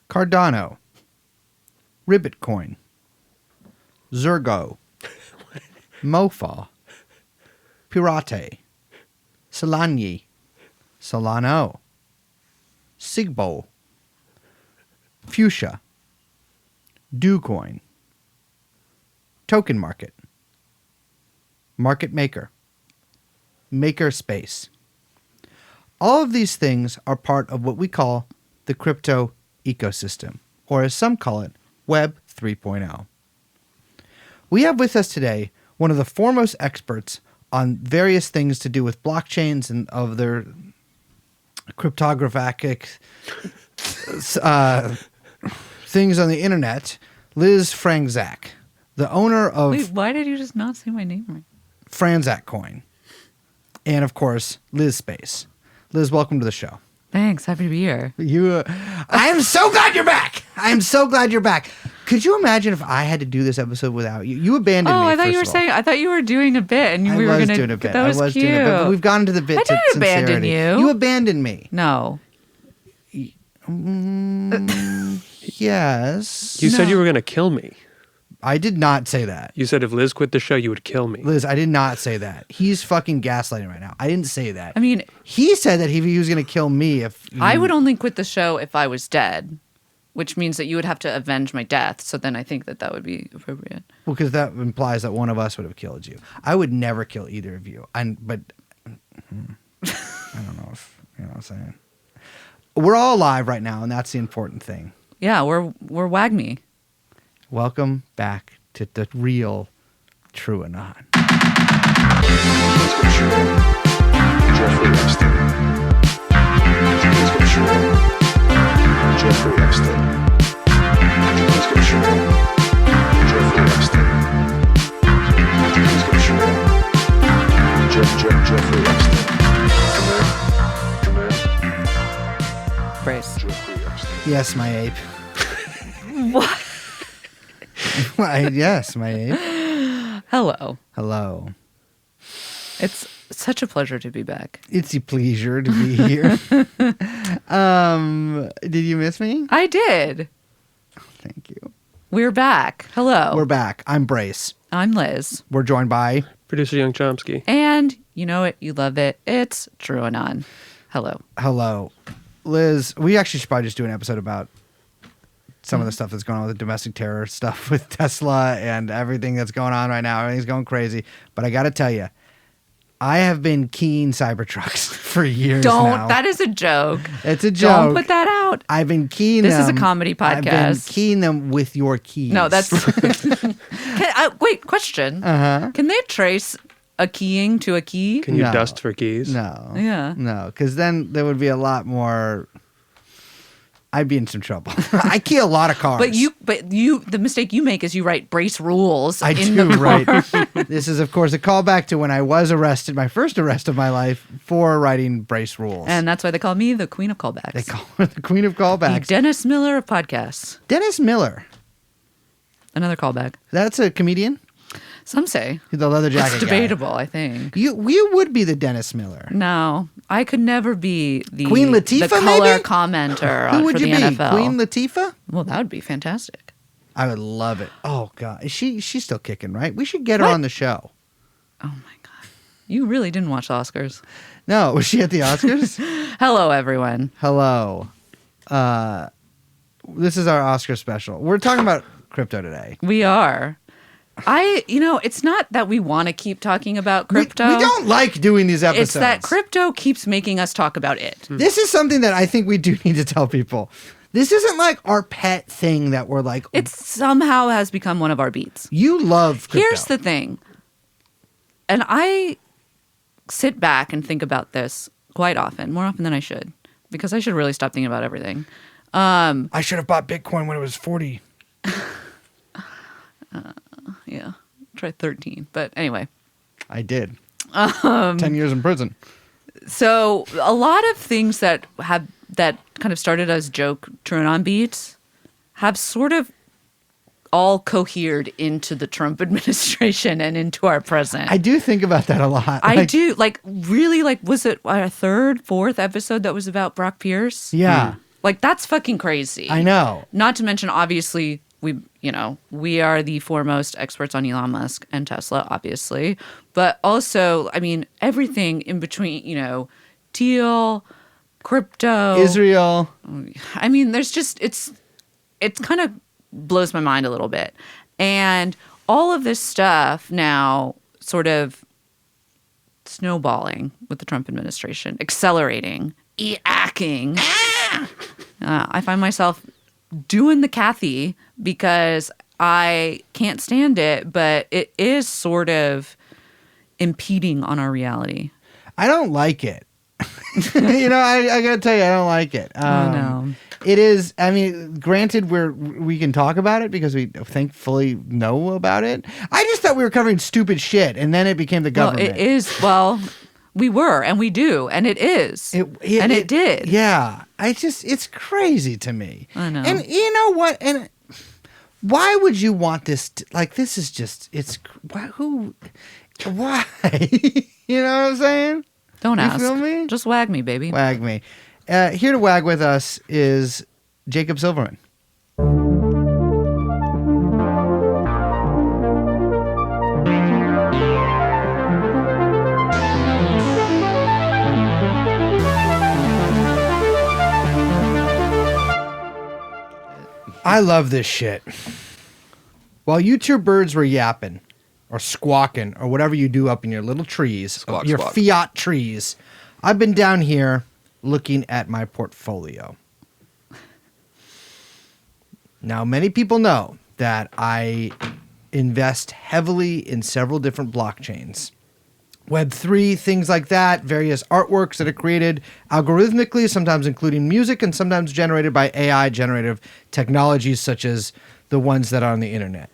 Cardano, Ribbitcoin, Zergo, Mofa, Pirate, Solani, Solano, Sigbo, Fuchsia, DoCoin, Token Market, Market Maker, Makerspace. All of these things are part of what we call the crypto ecosystem, or as some call it, Web 3.0. We have with us today one of the foremost experts on various things to do with blockchains and of their cryptographic things on the internet, Liz Franczak, the owner of... Wait, why did you just not say my name right? Franczak Coin. And, of course, Liz Space. Liz, welcome to the show. Thanks. Happy to be here. I am so glad you're back. I am so glad you're back. Could you imagine if I had to do this episode without you? You abandoned me. Oh, I thought you were saying. I thought you were doing a bit, and we were going to doing a bit. That was cute. Doing a bit, but we've gone to the bit. I to didn't abandon sincerity. you. You abandoned me. No. Yes. You said you were going to kill me. I did not say that. You said if Liz quit the show, you would kill me. Liz, I did not say that. He's fucking gaslighting right now. I didn't say that. I mean, he said that he was going to kill me if... I would only quit the show if I was dead, which means that you would have to avenge my death. So then I think that would be appropriate. Well, because that implies that one of us would have killed you. I would never kill either of you. But I don't know if, you know what I'm saying. We're all alive right now, and that's the important thing. Yeah, we're WAGMI. Welcome back to the real TrueAnon. Jeffrey Epstein. Jeffrey Epstein. Jeffrey Epstein. Jeffrey Epstein. Come in. Brace. Jeffrey Epstein. Yes, my ape. What? Yes, my ape. Hello. Hello. It's such a pleasure to be back. It's a pleasure to be here. Did you miss me? I did. Thank you. We're back. Hello. We're back. I'm Brace. I'm Liz. We're joined by... Producer Young Chomsky. And you know it. You love it. It's TrueAnon. Hello. Hello. Liz, we actually should probably just do an episode about some of the stuff that's going on with the domestic terror stuff with Tesla and everything that's going on right now. Everything's going crazy. But I got to tell you, I have been keying Cybertrucks for years now. That is a joke. It's a joke. Don't put that out. I've been keying them. This is a comedy podcast. I've been keying them with your keys. No, that's... wait, question. Uh-huh. Can they trace a keying to a key? Can you No. dust for keys? No. Yeah. No, because then there would be a lot more... I'd be in some trouble. I key a lot of cars. But the mistake you make is you write brace rules. I in do, the right. This is, of course, a callback to when I was arrested, my first arrest of my life, for writing brace rules. And that's why they call me the queen of callbacks. They call her the queen of the callbacks. Dennis Miller of podcasts. Dennis Miller. Another callback. That's a comedian? Some say. The leather jacket It's guy. debatable, I think. You would be the Dennis Miller. No, I could never be the Queen Latifah, the color maybe? commenter Who would for you the be? NFL. Queen Latifah? Well, that would be fantastic. I would love it. Oh, God. She's still kicking, right? We should get her What? on the show. Oh, my God. You really didn't watch the Oscars. No, was she at the Oscars? Hello, everyone. Hello. This is our Oscar special. We're talking about crypto today. We are. It's not that we want to keep talking about crypto. We don't like doing these episodes. It's that crypto keeps making us talk about it. This is something that I think we do need to tell people. This isn't like our pet thing that we're like... It somehow has become one of our beats. You love crypto. Here's the thing. And I sit back and think about this quite often, more often than I should, because I should really stop thinking about everything. I should have bought Bitcoin when it was 40. Yeah, try 13. But anyway. I did. 10 years in prison. So a lot of things that kind of started as joke TrueAnon beats have sort of all cohered into the Trump administration and into our present. I do think about that a lot. I do. Really, was it our third, fourth episode that was about Brock Pierce? Yeah. Like, that's fucking crazy. I know. Not to mention, obviously, we are the foremost experts on Elon Musk and Tesla, obviously. But also, I mean, everything in between, Teal, crypto. Israel. I mean, there's just, it's kind of blows my mind a little bit. And all of this stuff now sort of snowballing with the Trump administration, accelerating, eacking. I find myself doing the Kathy because I can't stand it, but it is sort of impeding on our reality. I don't like it. I gotta tell you, I don't like it. I know. It is. I mean, granted, we can talk about it because we thankfully know about it. I just thought we were covering stupid shit, and then it became the government. Well, it is. Well, we were, and we do, and it is, and it did. Yeah, it's crazy to me. I know. And you know what? And why would you want this? This is just. Why? Why? You know what I'm saying? Don't ask. You feel me? Just wag me, baby. Wag me. Here to wag with us is Jacob Silverman. I love this shit. While you two birds were yapping or squawking or whatever you do up in your little trees, your fiat trees, I've been down here looking at my portfolio. Now, many people know that I invest heavily in several different blockchains. Web3, things like that, various artworks that are created algorithmically, sometimes including music, and sometimes generated by AI generative technologies such as the ones that are on the internet.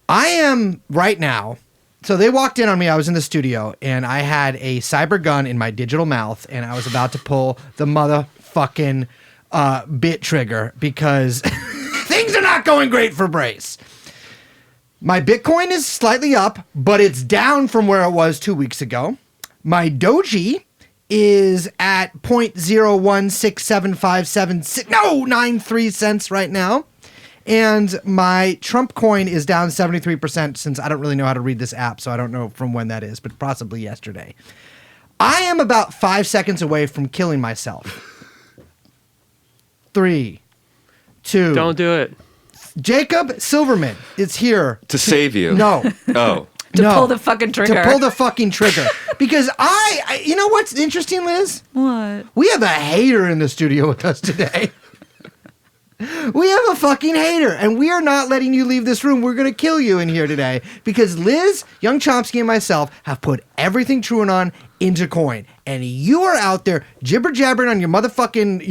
I am right now, so they walked in on me, I was in the studio, and I had a cyber gun in my digital mouth, and I was about to pull the motherfucking bit trigger because things are not going great for Brace. My Bitcoin is slightly up, but it's down from where it was 2 weeks ago. My Doji is at 0.0167576 cents right now. And my Trump coin is down 73% since I don't really know how to read this app, so I don't know from when that is, but possibly yesterday. I am about 5 seconds away from killing myself. 3, 2. Don't do it. Jacob Silverman is here to save you. No. Oh. To pull the fucking trigger. To pull the fucking trigger. Because I you know what's interesting, Liz? What? We have a hater in the studio with us today. We have a fucking hater, and we are not letting you leave this room. We're going to kill you in here today because Liz, Young Chomsky, and myself have put everything TrueAnon into coin. And you are out there jibber-jabbering on your motherfucking,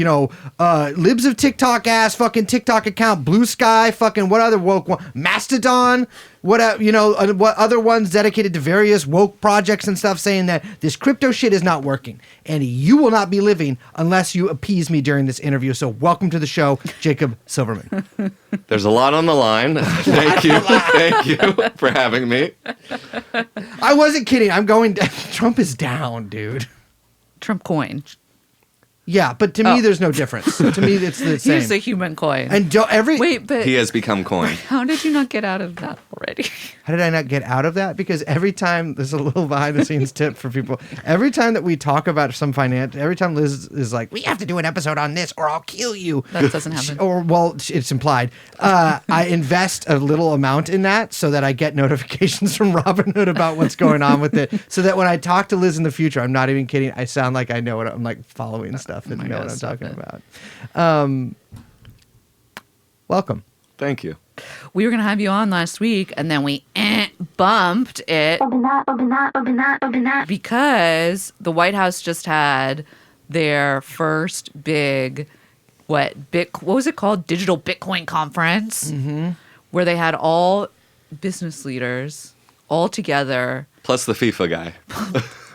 libs of TikTok ass fucking TikTok account, Blue Sky, fucking what other woke one, Mastodon, what other ones dedicated to various woke projects and stuff, saying that this crypto shit is not working. And you will not be living unless you appease me during this interview. So welcome to the show, Jacob Silverman. There's a lot on the line. Thank you for having me. I wasn't kidding. I'm going. Trump is down, dude. Trump coin. Yeah, but to me, there's no difference. To me, it's the same. He's a human coin. And Wait, but he has become coin. How did you not get out of that already? How did I not get out of that? Because every time, there's a little behind the scenes tip for people. Every time that we talk about some finance, every time Liz is like, we have to do an episode on this or I'll kill you. That doesn't happen. It's implied. I invest a little amount in that so that I get notifications from Robinhood about what's going on with it. So that when I talk to Liz in the future, I'm not even kidding. I sound like I know what I'm like following stuff and know what I'm talking about. Welcome. Thank you. We were going to have you on last week, and then we bumped it because the White House just had their first big, what was it called? Digital Bitcoin conference, where they had all business leaders all together. Plus the FIFA guy.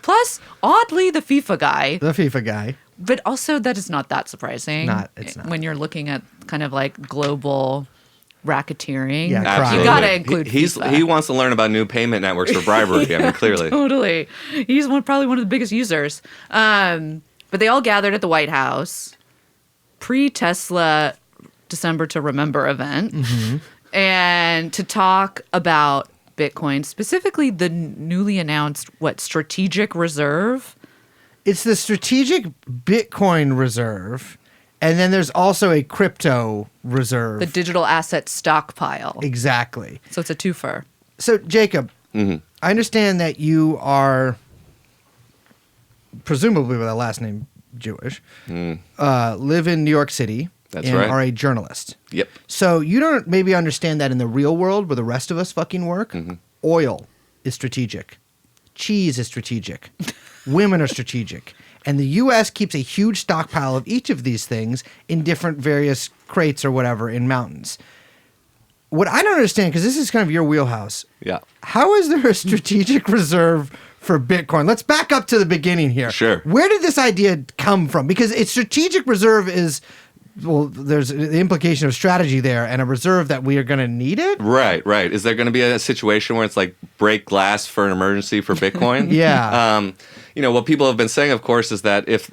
Plus, oddly, the FIFA guy. The FIFA guy. But also, that is not that surprising. It's not. When you're looking at kind of like global racketeering. Yeah, Absolutely. You got to include FIFA. He wants to learn about new payment networks for bribery. Yeah, I mean, clearly. Totally. He's probably one of the biggest users. But they all gathered at the White House. pre-Tesla December to Remember event, and to talk about Bitcoin, specifically the newly announced, strategic reserve? It's the strategic Bitcoin reserve, and then there's also a crypto reserve. The digital asset stockpile. Exactly. So it's a twofer. So, Jacob, I understand that you are presumably with a last name Jewish, live in New York City. That's and right. are a journalist. Yep. So you don't maybe understand that in the real world where the rest of us fucking work, oil is strategic. Cheese is strategic. Women are strategic. And the U.S. keeps a huge stockpile of each of these things in different various crates or whatever in mountains. What I don't understand, because this is kind of your wheelhouse, Yeah. how is there a strategic reserve for Bitcoin? Let's back up to the beginning here. Sure. Where did this idea come from? Because a strategic reserve is... Well, there's the implication of strategy there and a reserve that we are going to need it. Right. Is there going to be a situation where it's like break glass for an emergency for Bitcoin? Yeah. What people have been saying, of course, is that if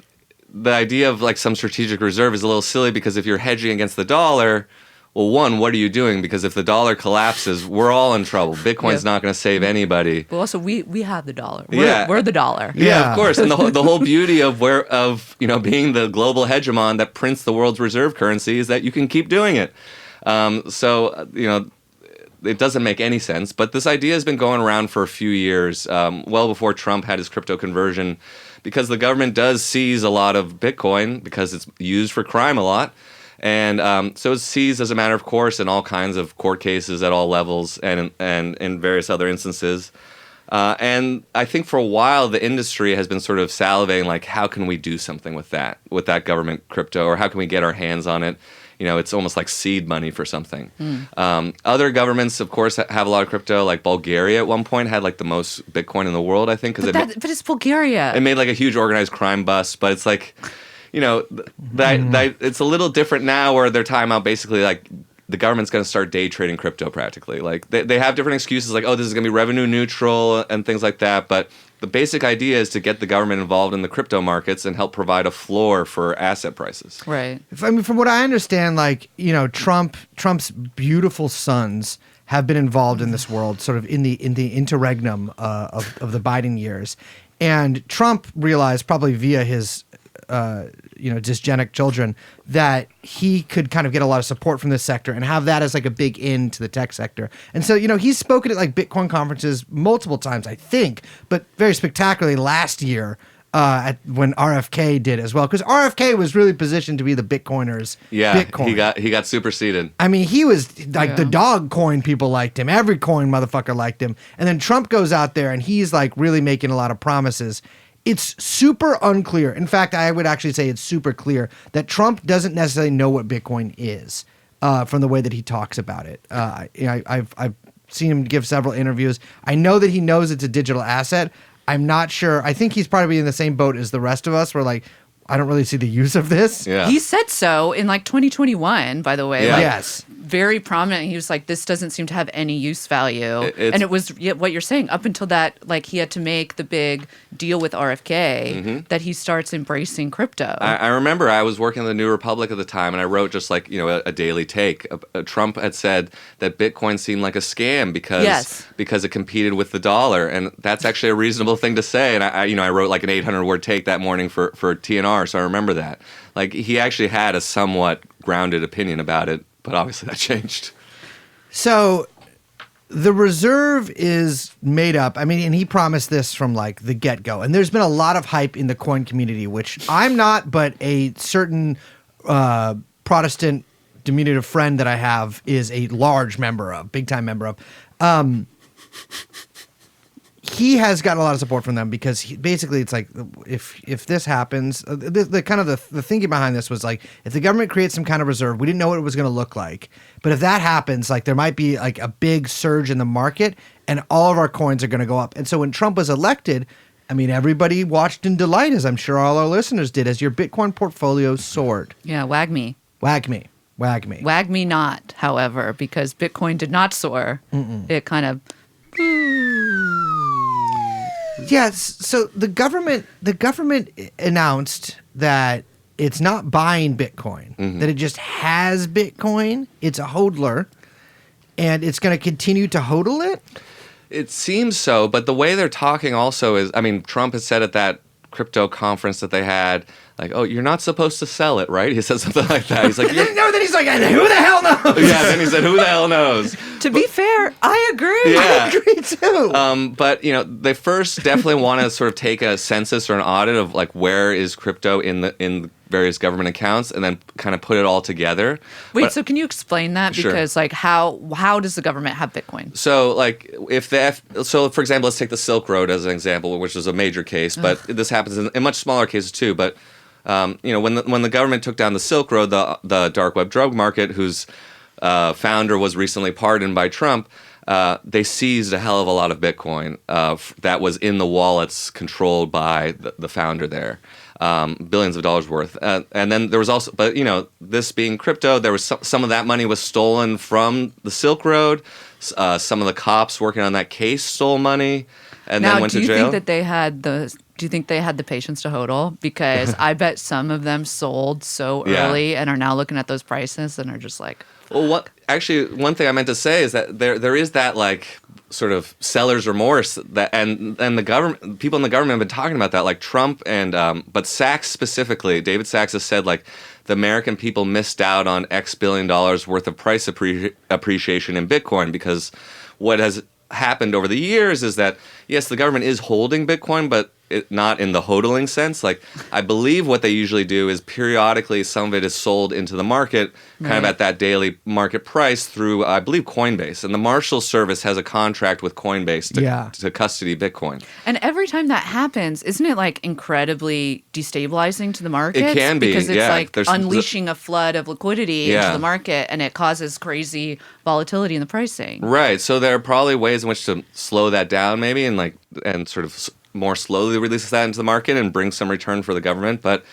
the idea of like some strategic reserve is a little silly because if you're hedging against the dollar, well, one, what are you doing? Because if the dollar collapses, we're all in trouble. Bitcoin's not going to save anybody. But also, we have the dollar. Yeah. We're the dollar. Yeah, of course. And the whole beauty of being the global hegemon that prints the world's reserve currency is that you can keep doing it. It doesn't make any sense. But this idea has been going around for a few years, well before Trump had his crypto conversion, because the government does seize a lot of Bitcoin because it's used for crime a lot. And so it's seized as a matter of course in all kinds of court cases at all levels and in various other instances. And I think for a while the industry has been sort of salivating like, how can we do something with that government crypto, or how can we get our hands on it? It's almost like seed money for something. Other governments, of course, have a lot of crypto. Like Bulgaria at one point had like the most Bitcoin in the world, I think. But it's Bulgaria. It made like a huge organized crime bust, but it's like... it's a little different now where they're talking about basically like the government's going to start day trading crypto practically. Like they have different excuses like, oh, this is going to be revenue neutral and things like that. But the basic idea is to get the government involved in the crypto markets and help provide a floor for asset prices. Right. From what I understand, Trump's beautiful sons have been involved in this world, sort of in the interregnum of the Biden years. And Trump realized, probably via his dysgenic children, that he could kind of get a lot of support from this sector and have that as like a big in to the tech sector. And so, he's spoken at like Bitcoin conferences multiple times, I think, but very spectacularly last year when RFK did as well, because RFK was really positioned to be the Bitcoiners. Yeah, Bitcoin. he got superseded. I mean, he was like the dog coin people liked him. Every coin motherfucker liked him. And then Trump goes out there and he's like really making a lot of promises. It's super unclear. In fact, I would actually say it's super clear that Trump doesn't necessarily know what Bitcoin is from the way that he talks about it. I've seen him give several interviews. I know that he knows it's a digital asset. I'm not sure. I think he's probably in the same boat as the rest of us. We're like, I don't really see the use of this. Yeah. He said so in like 2021, by the way. Yeah. Yes. Very prominent. He was like, this doesn't seem to have any use value. And it was what you're saying, up until that, like he had to make the big deal with RFK, that he starts embracing crypto. I remember I was working at the New Republic at the time, and I wrote just like, a daily take. Trump had said that Bitcoin seemed like a scam because it competed with the dollar. And that's actually a reasonable thing to say. And I wrote like an 800-word take that morning for TNR, so I remember that. Like he actually had a somewhat grounded opinion about it. But obviously that changed. So the reserve is made up. I mean, and he promised this from like the get-go. And there's been a lot of hype in the coin community, which I'm not, but a certain Protestant diminutive friend that I have is a large member of, big-time member of. He has gotten a lot of support from them because basically it's like if this happens, the thinking behind this was like if the government creates some kind of reserve, we didn't know what it was going to look like, but if that happens, like there might be like a big surge in the market and all of our coins are going to go up. And so when Trump was elected, I mean everybody watched in delight, as I'm sure all our listeners did, as your Bitcoin portfolio soared. Yeah, WAGMI. WAGMI not, however, because Bitcoin did not soar. It kind of... Yes. So the government announced that it's not buying Bitcoin, that it just has Bitcoin. It's a hodler, and it's going to continue to hodl it? It seems so, but the way they're talking also is, I mean, Trump has said at that crypto conference that they had, like, oh, you're not supposed to sell it, right? He said something like that. He's like, No, then he's like, who the hell knows? yeah, then he said, who the hell knows? To be fair, I agree. Yeah. I agree too. But, they first definitely want to sort of take a census or an audit of, like, where is crypto in the various government accounts, and then kind of put it all together. Wait, so can you explain that? Sure. Because, like, how does the government have Bitcoin? So, like, so for example, let's take the Silk Road as an example, which is a major case, but this happens in much smaller cases too. But when the government took down the Silk Road, the dark web drug market, whose founder was recently pardoned by Trump, they seized a hell of a lot of Bitcoin that was in the wallets controlled by the founder there. Billions of dollars worth. And then there was also, but this being crypto, there was some of that money was stolen from the Silk Road. Some of the cops working on that case stole money and then went to jail. Do you think they had the patience to hodl? Because I bet some of them sold so early and are now looking at those prices and are just like, well, one thing I meant to say is that there is that, like, sort of seller's remorse that, and the government, people in the government have been talking about that, like Trump and but Sachs specifically, David Sachs has said, like, the American people missed out on X billion dollars worth of price appreciation in Bitcoin, because what has happened over the years is that, yes, the government is holding Bitcoin, but not in the hodling sense. Like, I believe what they usually do is periodically some of it is sold into the market, kind of at that daily market price through, I believe, Coinbase. And the Marshal Service has a contract with Coinbase to custody Bitcoin. And every time that happens, isn't it, like, incredibly destabilizing to the market? It can be, because it's like There's unleashing a flood of liquidity into the market, and it causes crazy volatility in the pricing. Right. So there are probably ways in which to slow that down, maybe, and sort of more slowly releases that into the market and bring some return for the government. But,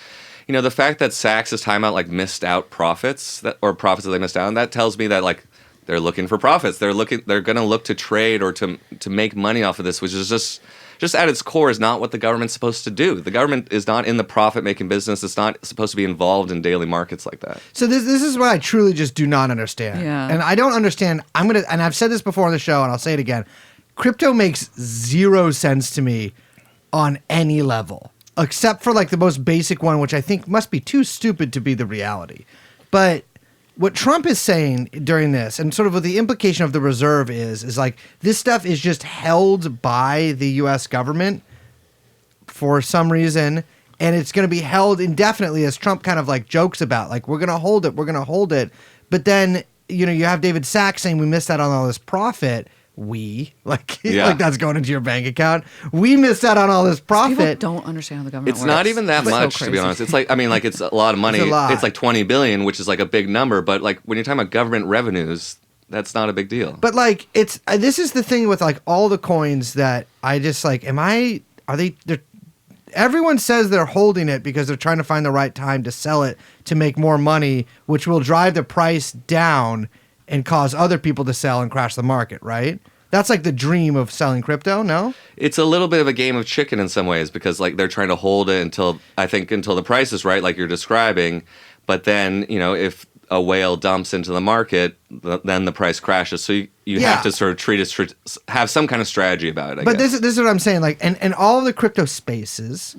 the fact that Sachs is talking about, like, missed out profits or profits that they missed out on, that tells me that, like, they're looking for profits. They're going to look to trade or to make money off of this, which is just at its core is not what the government's supposed to do. The government is not in the profit-making business. It's not supposed to be involved in daily markets like that. So this is what I truly just do not understand. Yeah. And I don't understand. And I've said this before on the show, and I'll say it again. Crypto makes zero sense to me on any level, except for, like, the most basic one, which I think must be too stupid to be the reality. But what Trump is saying during this, and sort of what the implication of the reserve is like, this stuff is just held by the U.S. government for some reason, and it's going to be held indefinitely, as Trump kind of, like, jokes about, like, we're going to hold it. But then, you have David Sachs saying we missed out on all this profit. Like that's going into your bank account. We missed out on all this profit. People don't understand how the government It's works. not even that It's so much, to be crazy. honest. It's like, it's a lot of money. It's a lot. It's like 20 billion, which is like a big number. But, like, when you're talking about government revenues, that's not a big deal. But, like, it's this is the thing with, like, all the coins that I just, like, everyone says they're holding it because they're trying to find the right time to sell it to make more money, which will drive the price down and cause other people to sell and crash the market, right? That's, like, the dream of selling crypto, no? It's a little bit of a game of chicken in some ways, because, like, they're trying to hold it until the price is right, like you're describing. But then, if a whale dumps into the market, then the price crashes. So you have to sort of have some kind of strategy about it, I guess. This is what I'm saying. Like, and all of the crypto spaces,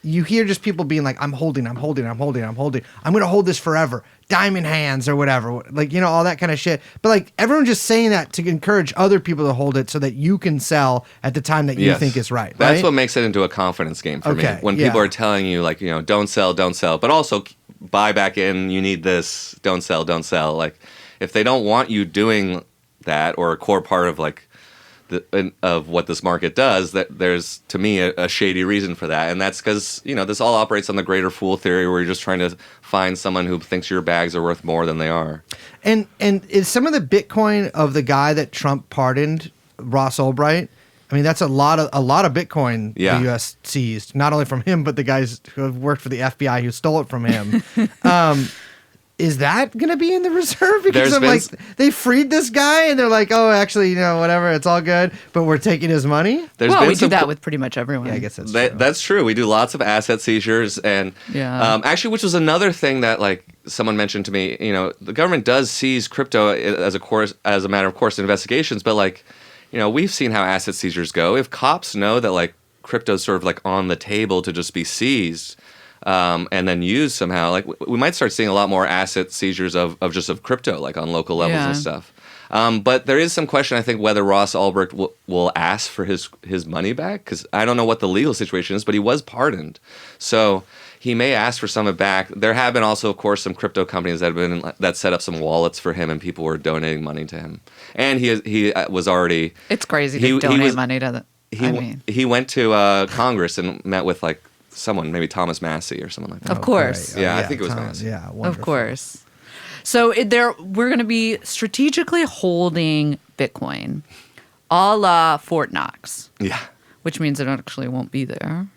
you hear just people being like, I'm holding. I'm going to hold this forever. Diamond hands or whatever. Like, all that kind of shit. But, like, everyone's just saying that to encourage other people to hold it so that you can sell at the time that you think is right. That's what makes it into a confidence game for me. When people are telling you, like, don't sell, but also buy back in, you need this, don't sell. Like, if they don't want you doing that, or a core part of, like, of what this market does, that there's, to me, a shady reason for that. And that's because, this all operates on the greater fool theory, where you're just trying to find someone who thinks your bags are worth more than they are. And is some of the Bitcoin of the guy that Trump pardoned, Ross Ulbright, I mean, that's a lot of Bitcoin the U.S. seized, not only from him, but the guys who have worked for the FBI who stole it from him. is that going to be in the reserve? Because There's I'm been like, they freed this guy and they're like, oh, actually, whatever, it's all good, but we're taking his money. There's well, been we do some that with pretty much everyone. Yeah, I guess that's true. That's true. We do lots of asset seizures, and Yeah. actually, which was another thing that like someone mentioned to me. The government does seize crypto as a matter of course in investigations, but like, we've seen how asset seizures go. If cops know that like crypto's sort of like on the table to just be seized, and then used somehow, like we might start seeing a lot more asset seizures of crypto, like on local levels and stuff. But there is some question, I think, whether Ross Ulbricht will ask for his money back, because I don't know what the legal situation is, but he was pardoned. So he may ask for some of it back. There have been also, of course, some crypto companies that set up some wallets for him, and people were donating money to him. And he was already... It's crazy to donate money to he went to Congress and met with like someone, maybe Thomas Massey or someone like that. Of course. Great. Yeah, I think it was Massey. Yeah, wonderful. Of course. So we're going to be strategically holding Bitcoin a la Fort Knox. Yeah. Which means it actually won't be there.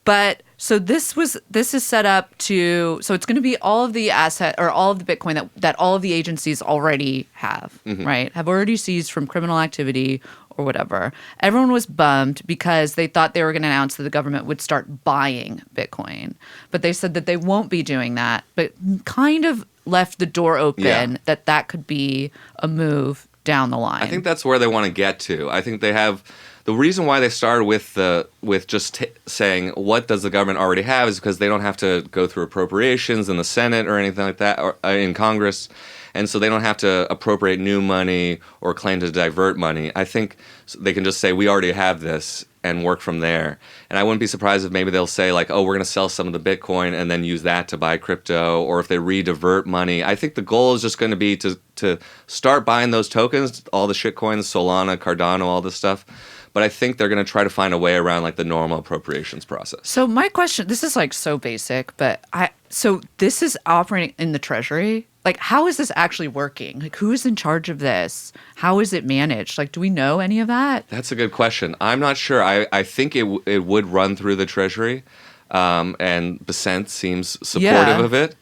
But so this is set up so it's going to be all of the asset or all of the Bitcoin that all of the agencies already have, right? Have already seized from criminal activity or whatever. Everyone was bummed because they thought they were going to announce that the government would start buying Bitcoin. But they said that they won't be doing that, but kind of left the door open that could be a move down the line. I think that's where they want to get to. I think they have the reason why they started with just saying what does the government already have is because they don't have to go through appropriations in the Senate or anything like that, or in Congress. And so they don't have to appropriate new money or claim to divert money. I think they can just say, we already have this, and work from there. And I wouldn't be surprised if maybe they'll say, like, oh, we're going to sell some of the Bitcoin and then use that to buy crypto, or if they re-divert money. I think the goal is just going to be to start buying those tokens, all the shitcoins, Solana, Cardano, all this stuff. But I think they're going to try to find a way around like the normal appropriations process. So my question, this is like so basic, but so this is operating in the Treasury. Like, how is this actually working? Like, who is in charge of this? How is it managed? Like, do we know any of that? That's a good question. I'm not sure. I think it would run through the Treasury, and Besant seems supportive of it.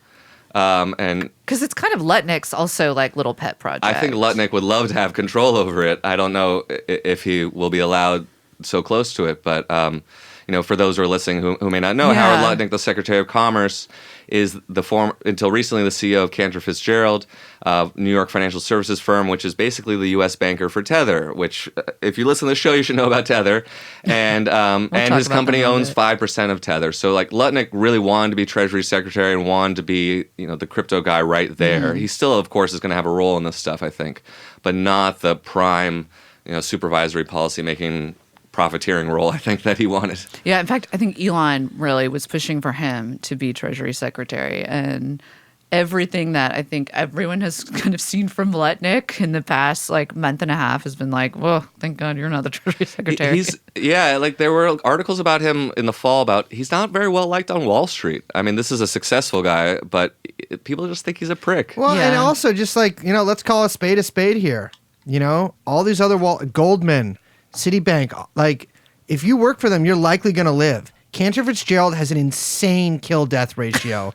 And because it's kind of Lutnick's also like little pet project. I think Lutnick would love to have control over it. I don't know if he will be allowed so close to it, but for those who are listening who may not know, Howard Lutnick, the Secretary of Commerce, is until recently the CEO of Cantor Fitzgerald, New York financial services firm, which is basically the U.S. banker for Tether. Which, if you listen to the show, you should know about Tether. And and his company owns 5% of Tether. So like Lutnick really wanted to be Treasury Secretary and wanted to be the crypto guy right there. He still, of course, is going to have a role in this stuff, I think, but not the prime supervisory policy making profiteering role I think that he wanted. Yeah, in fact, I think Elon really was pushing for him to be Treasury Secretary, and everything that I think everyone has kind of seen from Lutnick in the past like month and a half has been like, well, thank God you're not the Treasury Secretary. Like there were articles about him in the fall about he's not very well liked on Wall Street. I mean, this is a successful guy, but people just think he's a prick. Well, and also just like, let's call a spade here. All these other Goldman, Citibank, like if you work for them, you're likely going to live. Cantor Fitzgerald has an insane kill-death ratio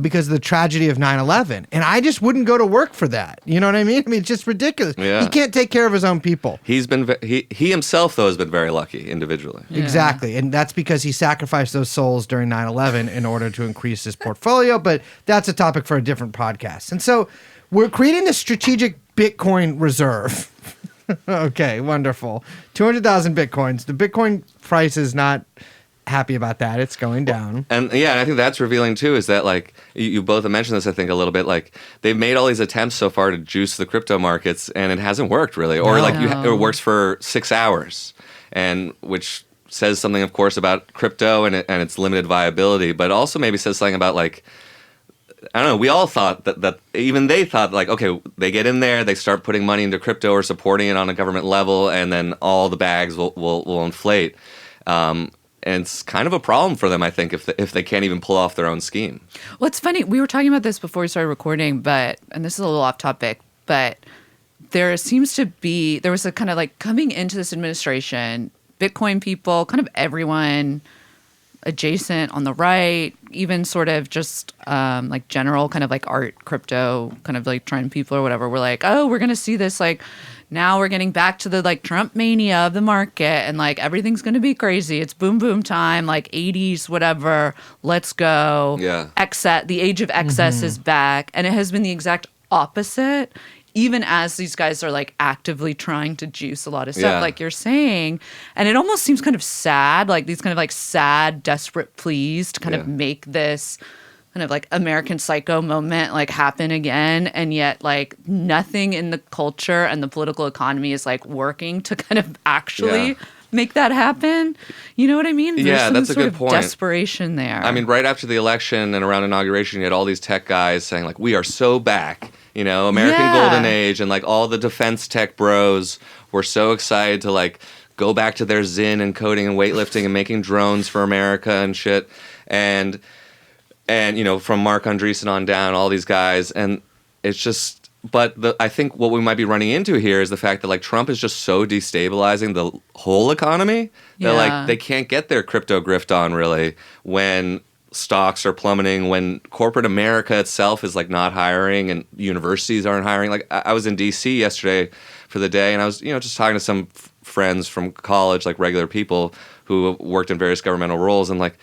because of the tragedy of 9/11. And I just wouldn't go to work for that. You know what I mean? I mean, it's just ridiculous. Yeah. He can't take care of his own people. He himself, though, has been very lucky individually. Yeah. Exactly. And that's because he sacrificed those souls during 9/11 in order to increase his portfolio. But that's a topic for a different podcast. And so we're creating this strategic Bitcoin reserve. Okay, wonderful. 200,000 Bitcoins. The Bitcoin price is not happy about that. It's going down. And I think that's revealing too, is that like you both have mentioned this, I think, a little bit, like they've made all these attempts so far to juice the crypto markets and it hasn't worked really. Or it works for 6 hours, and which says something, of course, about crypto and its limited viability, but also maybe says something about like, I don't know, we all thought that even they thought like, okay, they get in there, they start putting money into crypto or supporting it on a government level, and then all the bags will inflate. And it's kind of a problem for them, I think, if they can't even pull off their own scheme. Well, it's funny. We were talking about this before we started recording, and this is a little off topic, but there was a kind of like coming into this administration, Bitcoin people, kind of everyone adjacent on the right, even sort of just like general kind of like art crypto kind of like trend people or whatever. We're like, oh, we're going to see this like now we're getting back to the like Trump mania of the market and like everything's going to be crazy. It's boom, boom time, like 80s, whatever. Let's go. Yeah. The age of excess is back. And it has been the exact opposite, even as these guys are like actively trying to juice a lot of stuff, like you're saying. And it almost seems kind of sad, like these kind of like sad, desperate pleas to kind of make this kind of like American Psycho moment like happen again, and yet like nothing in the culture and the political economy is like working to kind of actually make that happen. You know what I mean? There's some that's a sort good of point. Desperation there. I mean, right after the election and around inauguration, you had all these tech guys saying like, we are so back, you know, American golden age, and like all the defense tech bros were so excited to like go back to their zen and coding and weightlifting and making drones for America and shit. And you know, from Mark Andreessen on down, all these guys, and it's just. But I think what we might be running into here is the fact that like Trump is just so destabilizing the whole economy that like they can't get their crypto grift on really when stocks are plummeting, when corporate America itself is like not hiring and universities aren't hiring. Like I was in DC yesterday for the day, and I was just talking to some friends from college, like regular people who worked in various governmental roles, and like.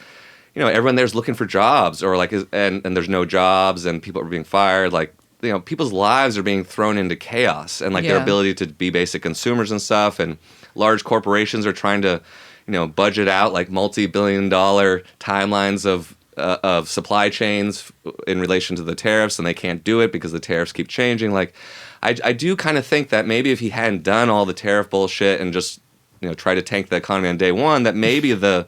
Everyone there's looking for jobs, or like, and there's no jobs, and people are being fired. Like, people's lives are being thrown into chaos, and like their ability to be basic consumers and stuff. And large corporations are trying to, budget out like multi-billion-dollar timelines of supply chains in relation to the tariffs, and they can't do it because the tariffs keep changing. Like, I do kind of think that maybe if he hadn't done all the tariff bullshit and just try to tank the economy on day one, that maybe the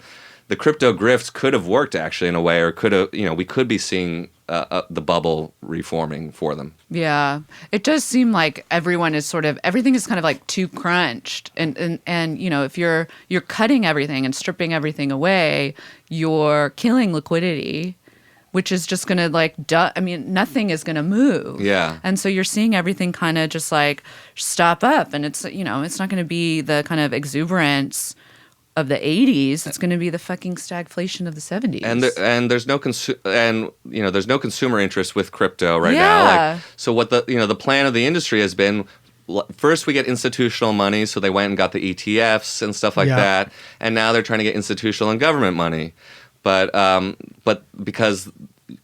crypto grifts could have worked actually in a way, or could have, we could be seeing the bubble reforming for them. Yeah, it does seem like everyone is everything is kind of like too crunched, and if you're cutting everything and stripping everything away, you're killing liquidity, which is just gonna nothing is gonna move. Yeah, and so you're seeing everything kind of just like stop up, and it's it's not gonna be the kind of exuberance of the 80s. It's going to be the fucking stagflation of the 70s. And there's no there's no consumer interest with crypto right now. Like, so what the plan of the industry has been, first we get institutional money, so they went and got the ETFs and stuff like that, and now they're trying to get institutional and government money. But because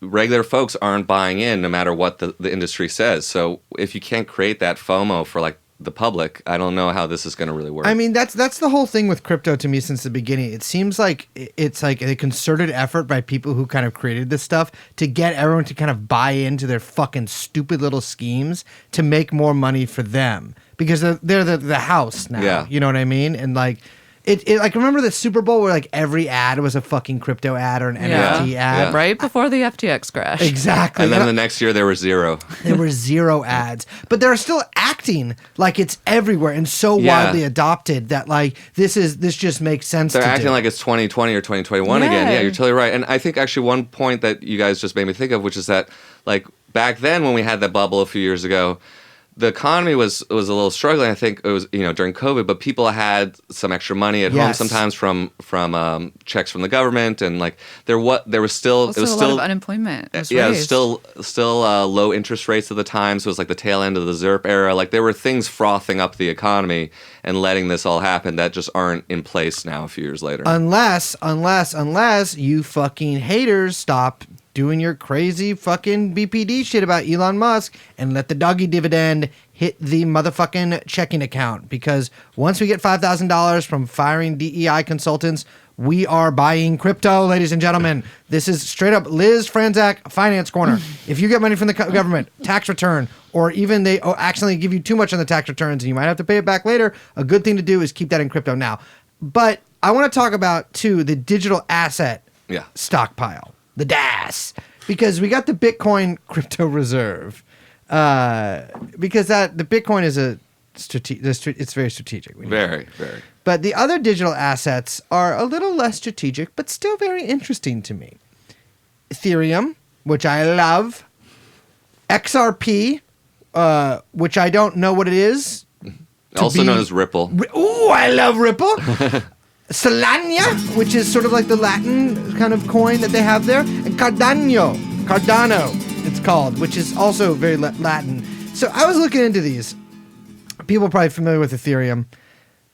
regular folks aren't buying in no matter what the industry says. So if you can't create that FOMO for like the public, I don't know how this is going to really work. I mean, that's the whole thing with crypto to me since the beginning. It seems like it's like a concerted effort by people who kind of created this stuff to get everyone to kind of buy into their fucking stupid little schemes to make more money for them, because they're the house now. Yeah. You know what I mean? And like it like, remember the Super Bowl where like every ad was a fucking crypto ad or an NFT ad? Right before the FTX crash. Exactly. And then the next year there were zero. There were zero ads. But they're still acting like it's everywhere and so widely adopted that like this just makes sense. They're acting like it's 2020 or 2021 again. Yeah, you're totally right. And I think actually one point that you guys just made me think of, which is that like back then when we had that bubble a few years ago, the economy was a little struggling. I think it was during COVID, but people had some extra money at home sometimes from checks from the government, and like there was still also a lot of unemployment. It was still low interest rates at the time, so it was like the tail end of the ZIRP era. Like there were things frothing up the economy and letting this all happen that just aren't in place now a few years later. Unless you fucking haters stop doing your crazy fucking BPD shit about Elon Musk and let the doggy dividend hit the motherfucking checking account. Because once we get $5,000 from firing DEI consultants, we are buying crypto, ladies and gentlemen. This is straight up Liz Franzak Finance Corner. If you get money from the government, tax return, or even they accidentally give you too much on the tax returns and you might have to pay it back later, a good thing to do is keep that in crypto now. But I want to talk about, too, the digital asset stockpile. The DAS, because we got the Bitcoin crypto reserve, because the Bitcoin is it's very strategic. Very. But the other digital assets are a little less strategic, but still very interesting to me. Ethereum, which I love. XRP, which I don't know what it is. Also known as Ripple. Ooh, I love Ripple. Solana, which is sort of like the Latin kind of coin that they have there, and Cardano, it's called, which is also very Latin. So I was looking into these. People are probably familiar with Ethereum.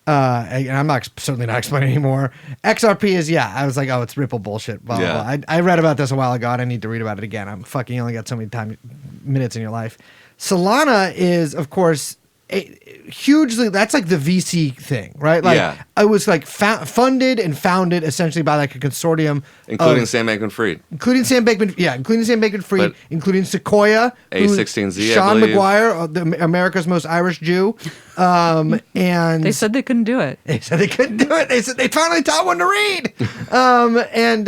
And I'm not certainly not explaining anymore. XRP is, I was like, oh, it's Ripple bullshit. Blah, blah, blah. I read about this a while ago. I need to read about it again. I'm fucking only got so many minutes in your life. Solana is, of course, hugely, that's like the VC thing, right? Like, it was like funded and founded essentially by like a consortium, including Sam Bankman-Fried, including Sam Bankman-Fried, including Sequoia, A16Z, Sean McGuire, America's most Irish Jew, and they said they couldn't do it. They said they finally taught one to read, and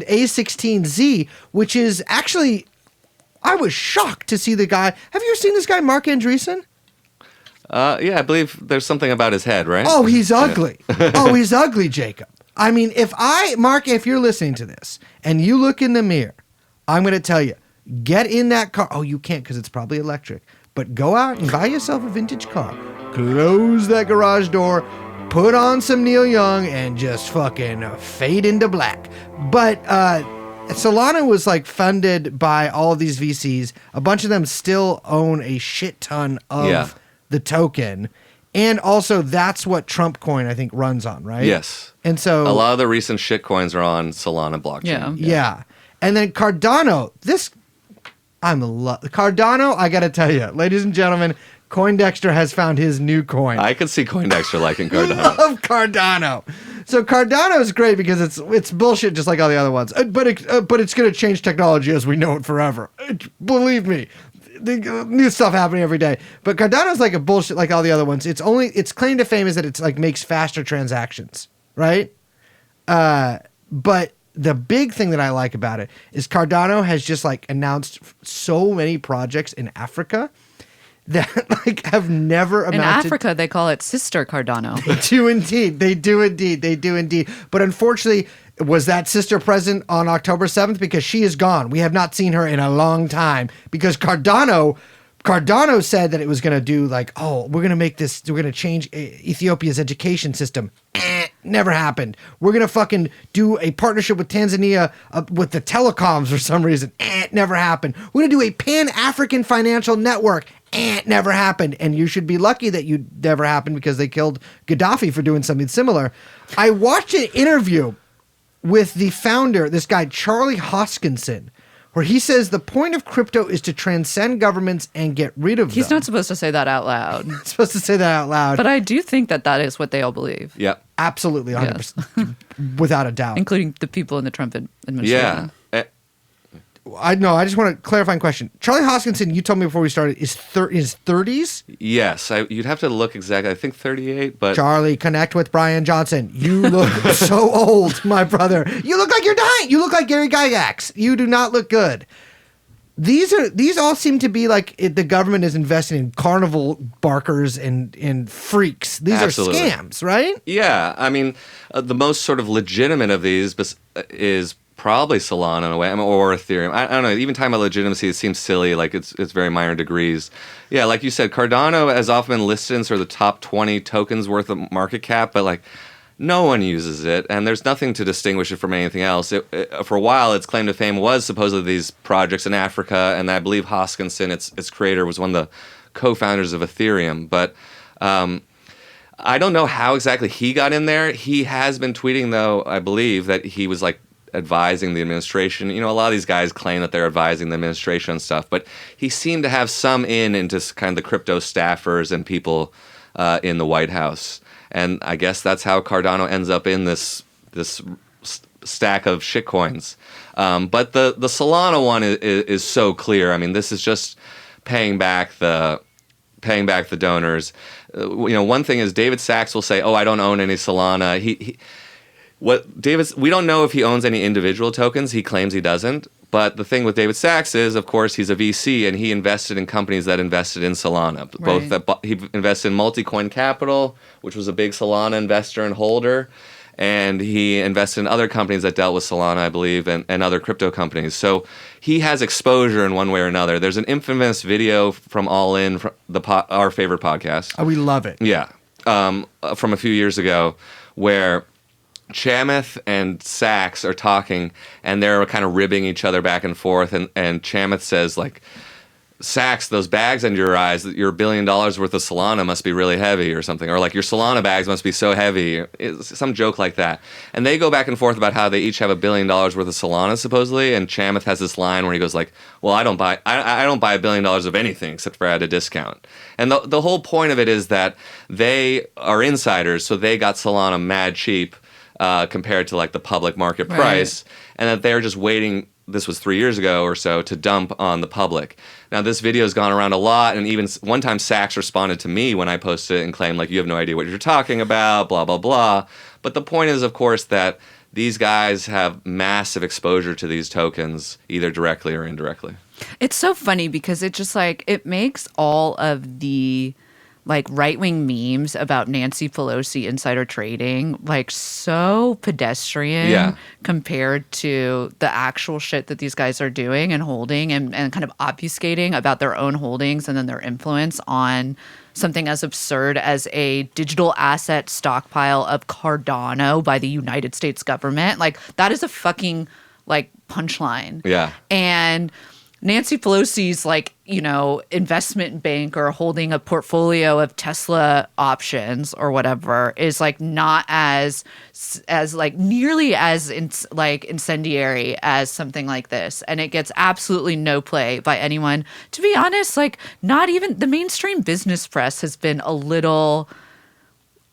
A16Z, which is actually, I was shocked to see the guy. Have you ever seen this guy, Mark Andreessen? I believe there's something about his head, right? Oh, he's ugly. He's ugly, Jacob. I mean, Mark, if you're listening to this and you look in the mirror, I'm going to tell you, get in that car. Oh, you can't because it's probably electric. But go out and buy yourself a vintage car. Close that garage door. Put on some Neil Young and just fucking fade into black. But Solana was like funded by all of these VCs. A bunch of them still own a shit ton of the token. And also that's what Trump coin, I think, runs on, right? Yes. And so a lot of the recent shit coins are on Solana blockchain. Yeah. And then Cardano, Cardano, I got to tell you, ladies and gentlemen, Coindexter has found his new coin. I could see Coindexter liking Cardano. I love Cardano. So Cardano is great because it's bullshit just like all the other ones. But it's going to change technology as we know it forever. Believe me. The new stuff happening every day. But Cardano's like a bullshit like all the other ones. Its claim to fame is that it's like makes faster transactions, right? But the big thing that I like about it is Cardano has just like announced so many projects in Africa that like have never amounted. In Africa, they call it Sister Cardano. They do indeed. But unfortunately, was that sister present on October 7th? Because she is gone. We have not seen her in a long time. Because Cardano said that it was going to do like, we're going to change Ethiopia's education system. Never happened. We're going to fucking do a partnership with Tanzania with the telecoms for some reason. Never happened. We're going to do a pan-African financial network. Never happened. And you should be lucky that you never happened because they killed Gaddafi for doing something similar. I watched an interview with the founder, this guy, Charlie Hoskinson, where he says the point of crypto is to transcend governments and get rid of them. He's not supposed to say that out loud. Supposed to say that out loud. But I do think that is what they all believe. Yeah. Absolutely, 100%. Without a doubt. Including the people in the Trump administration. Yeah. I just want a clarifying question. Charlie Hoskinson, you told me before we started, is 30s? Yes. You'd have to look exactly. I think 38, but... All connect with Brian Johnson. You look so old, my brother. You look like you're dying. You look like Gary Gygax. You do not look good. These all seem to be like the government is investing in carnival barkers and freaks. These Absolutely. are scams, right? Yeah. I mean, the most sort of legitimate of these is probably Solana in a way, or Ethereum. I don't know. Even talking about legitimacy, it seems silly. Like it's very minor degrees. Yeah, like you said, Cardano has often been listed in sort of the top 20 tokens worth of market cap, but like no one uses it, and there's nothing to distinguish it from anything else. For a while, its claim to fame was supposedly these projects in Africa, and I believe Hoskinson, its creator, was one of the co-founders of Ethereum. But I don't know how exactly he got in there. He has been tweeting, though, I believe, that he was like advising the administration. You know, a lot of these guys claim that they're advising the administration and stuff, but he seemed to have some into kind of the crypto staffers and people in the White House. And I guess that's how Cardano ends up in this stack of shitcoins. But the Solana one is so clear. I mean, this is just paying back the donors. One thing is David Sachs will say, "Oh, I don't own any Solana." We don't know if he owns any individual tokens. He claims he doesn't. But the thing with David Sachs is, of course, he's a VC, and he invested in companies that invested in Solana. Right. He invested in Multicoin Capital, which was a big Solana investor and holder, and he invested in other companies that dealt with Solana, I believe, and other crypto companies. So he has exposure in one way or another. There's an infamous video from All In, from our favorite podcast. Oh, we love it. Yeah, from a few years ago, where Chamath and Sachs are talking, and they're kind of ribbing each other back and forth, and Chamath says, like, Sachs, those bags under your eyes, your $1 billion worth of Solana must be really heavy or something. Or like your Solana bags must be so heavy. It's some joke like that. And they go back and forth about how they each have $1 billion worth of Solana supposedly. And Chamath has this line where he goes like, well, I don't buy $1 billion of anything except for at a discount. And the whole point of it is that they are insiders, so they got Solana mad cheap compared to like the public market price. And that they're just waiting. This was 3 years ago or so, to dump on the public. Now, this video has gone around a lot, and even one time Sachs responded to me when I posted it and claimed, like, you have no idea what you're talking about, blah, blah, blah. But the point is, of course, that these guys have massive exposure to these tokens, either directly or indirectly. It's so funny because it just, like, it makes all of the, like, right-wing memes about Nancy Pelosi insider trading, like, so pedestrian compared to the actual shit that these guys are doing and holding and kind of obfuscating about their own holdings and then their influence on something as absurd as a digital asset stockpile of Cardano by the United States government. Like, that is a fucking, like, punchline. Yeah. And Nancy Pelosi's, like, you know, investment bank or holding a portfolio of Tesla options or whatever is, like, not as like nearly as incendiary as something like this, and it gets absolutely no play by anyone. To be honest, like, not even the mainstream business press has been a little,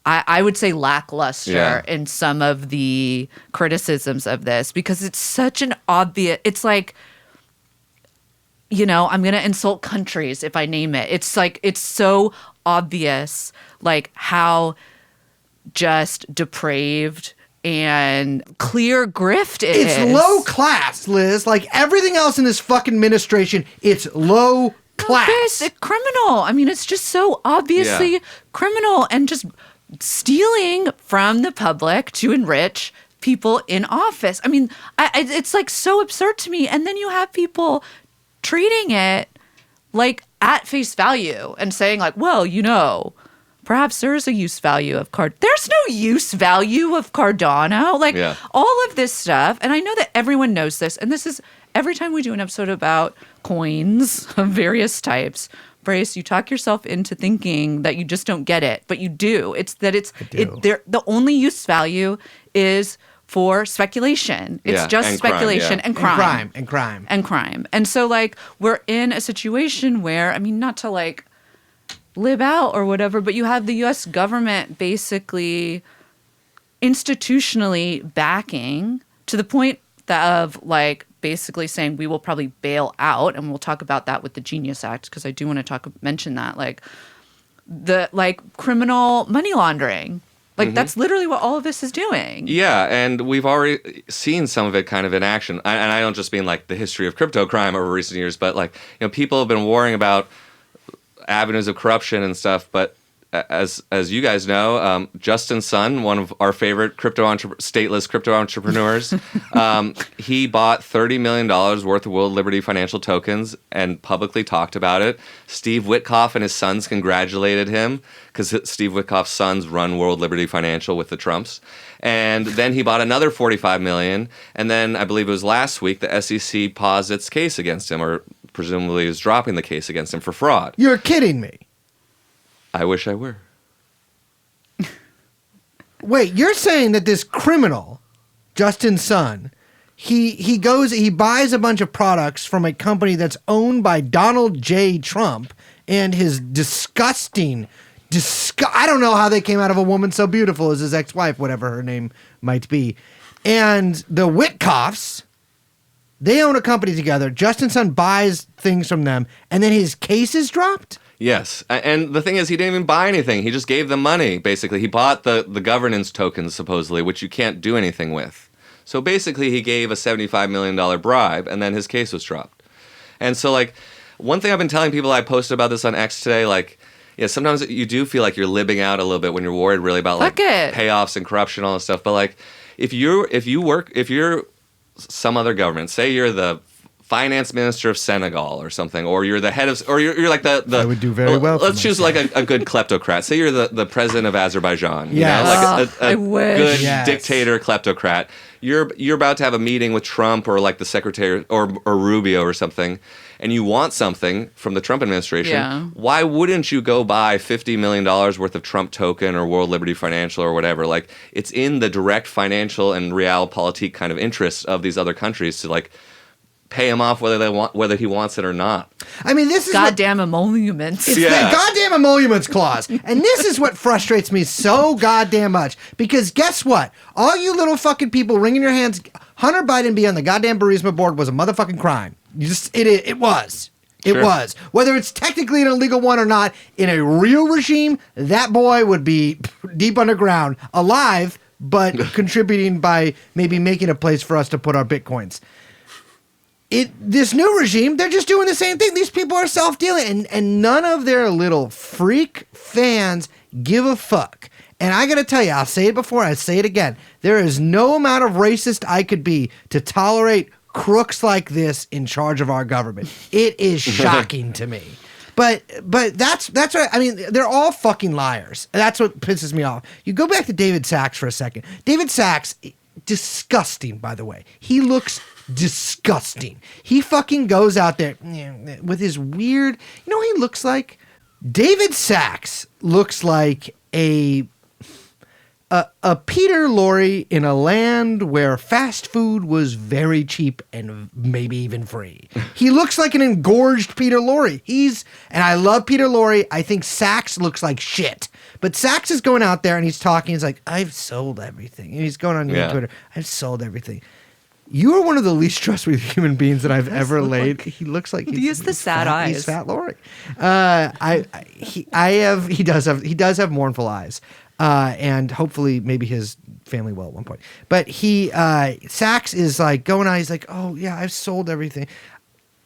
I would say, lackluster in some of the criticisms of this, because it's such an obvious, it's like, you know, I'm going to insult countries if I name it. It's like, it's so obvious, like, how just depraved and clear grift it is. It's low class, Liz. Like everything else in this fucking administration, it's low class. It's criminal. I mean, it's just so obviously criminal and just stealing from the public to enrich people in office. I mean, it's like so absurd to me. And then you have people treating it like at face value and saying like, well, you know, perhaps there is a use value of There's no use value of Cardano. Like all of this stuff. And I know that everyone knows this. And this is every time we do an episode about coins of various types, Brace, you talk yourself into thinking that you just don't get it, but you do. It's that the only use value is for speculation. It's just speculation and crime. And so, like, we're in a situation where, I mean, not to, like, lib out or whatever, but you have the U.S. government basically institutionally backing to the point of, like, basically saying we will probably bail out, and we'll talk about that with the Genius Act, because I do want to mention that, like, the, like, criminal money laundering. Like, that's literally what all of this is doing. Yeah, and we've already seen some of it kind of in action. And I don't just mean, like, the history of crypto crime over recent years, but, like, you know, people have been worrying about avenues of corruption and stuff. But as you guys know, Justin Sun, one of our favorite stateless crypto entrepreneurs, he bought $30 million worth of World Liberty Financial tokens and publicly talked about it. Steve Witkoff and his sons congratulated him, because Steve Witkoff's sons run World Liberty Financial with the Trumps. And then he bought another $45 million. And then I believe it was last week the SEC paused its case against him, or presumably is dropping the case against him for fraud. You're kidding me. I wish I were. Wait, you're saying that this criminal, Justin Sun, he buys a bunch of products from a company that's owned by Donald J. Trump and his disgusting, I don't know how they came out of a woman so beautiful as his ex-wife, whatever her name might be. And the Witkoffs, they own a company together. Justin Sun buys things from them, and then his case is dropped? Yes, and the thing is, he didn't even buy anything. He just gave them money, basically. He bought the governance tokens, supposedly, which you can't do anything with. So basically, he gave a $75 million bribe, and then his case was dropped. And so, like, one thing I've been telling people, I posted about this on X today, like, yeah, sometimes you do feel like you're libbing out a little bit when you're worried really about, like, payoffs and corruption and all this stuff. But, like, if you're some other government, say you're the finance minister of Senegal or something, or you're the head of, or you're like the I would do very well for Let's choose like a good kleptocrat. Say you're the president of Azerbaijan. You Yes. know, like I a wish. good Yes. dictator kleptocrat. You're about to have a meeting with Trump or like the secretary or Rubio or something, and you want something from the Trump administration. Yeah. Why wouldn't you go buy $50 million worth of Trump token or World Liberty Financial or whatever? Like, it's in the direct financial and realpolitik kind of interests of these other countries to like pay him off whether he wants it or not. I mean, this is Goddamn emoluments. It's Yeah. the goddamn emoluments clause. And this is what frustrates me so goddamn much. Because guess what? All you little fucking people wringing your hands, Hunter Biden being on the goddamn Burisma board was a motherfucking crime. It was. It Sure. was. Whether it's technically an illegal one or not, in a real regime, that boy would be deep underground, alive, but contributing by maybe making a place for us to put our bitcoins. This new regime, they're just doing the same thing. These people are self-dealing, and none of their little freak fans give a fuck. And I gotta tell you, I'll say it before, I say it again. There is no amount of racist I could be to tolerate crooks like this in charge of our government. It is shocking to me. But that's what I mean. They're all fucking liars. That's what pisses me off. You go back to David Sachs for a second. David Sachs, disgusting, by the way. He looks disgusting. He fucking goes out there with his weird. You know what he looks like? David Sachs looks like a Peter Lorre in a land where fast food was very cheap and maybe even free. He looks like an engorged Peter Lorre. And I love Peter Lorre. I think Sachs looks like shit. But Sachs is going out there and he's talking. He's like, I've sold everything. And he's going on Twitter. I've sold everyththing. You are one of the least trustworthy human beings that I've ever laid. He looks like He has the sad fat, eyes. He's fat Lorre. He does have mournful eyes. And hopefully maybe his family will at one point. But Sachs is like going on. He's like, oh yeah, I've sold everything.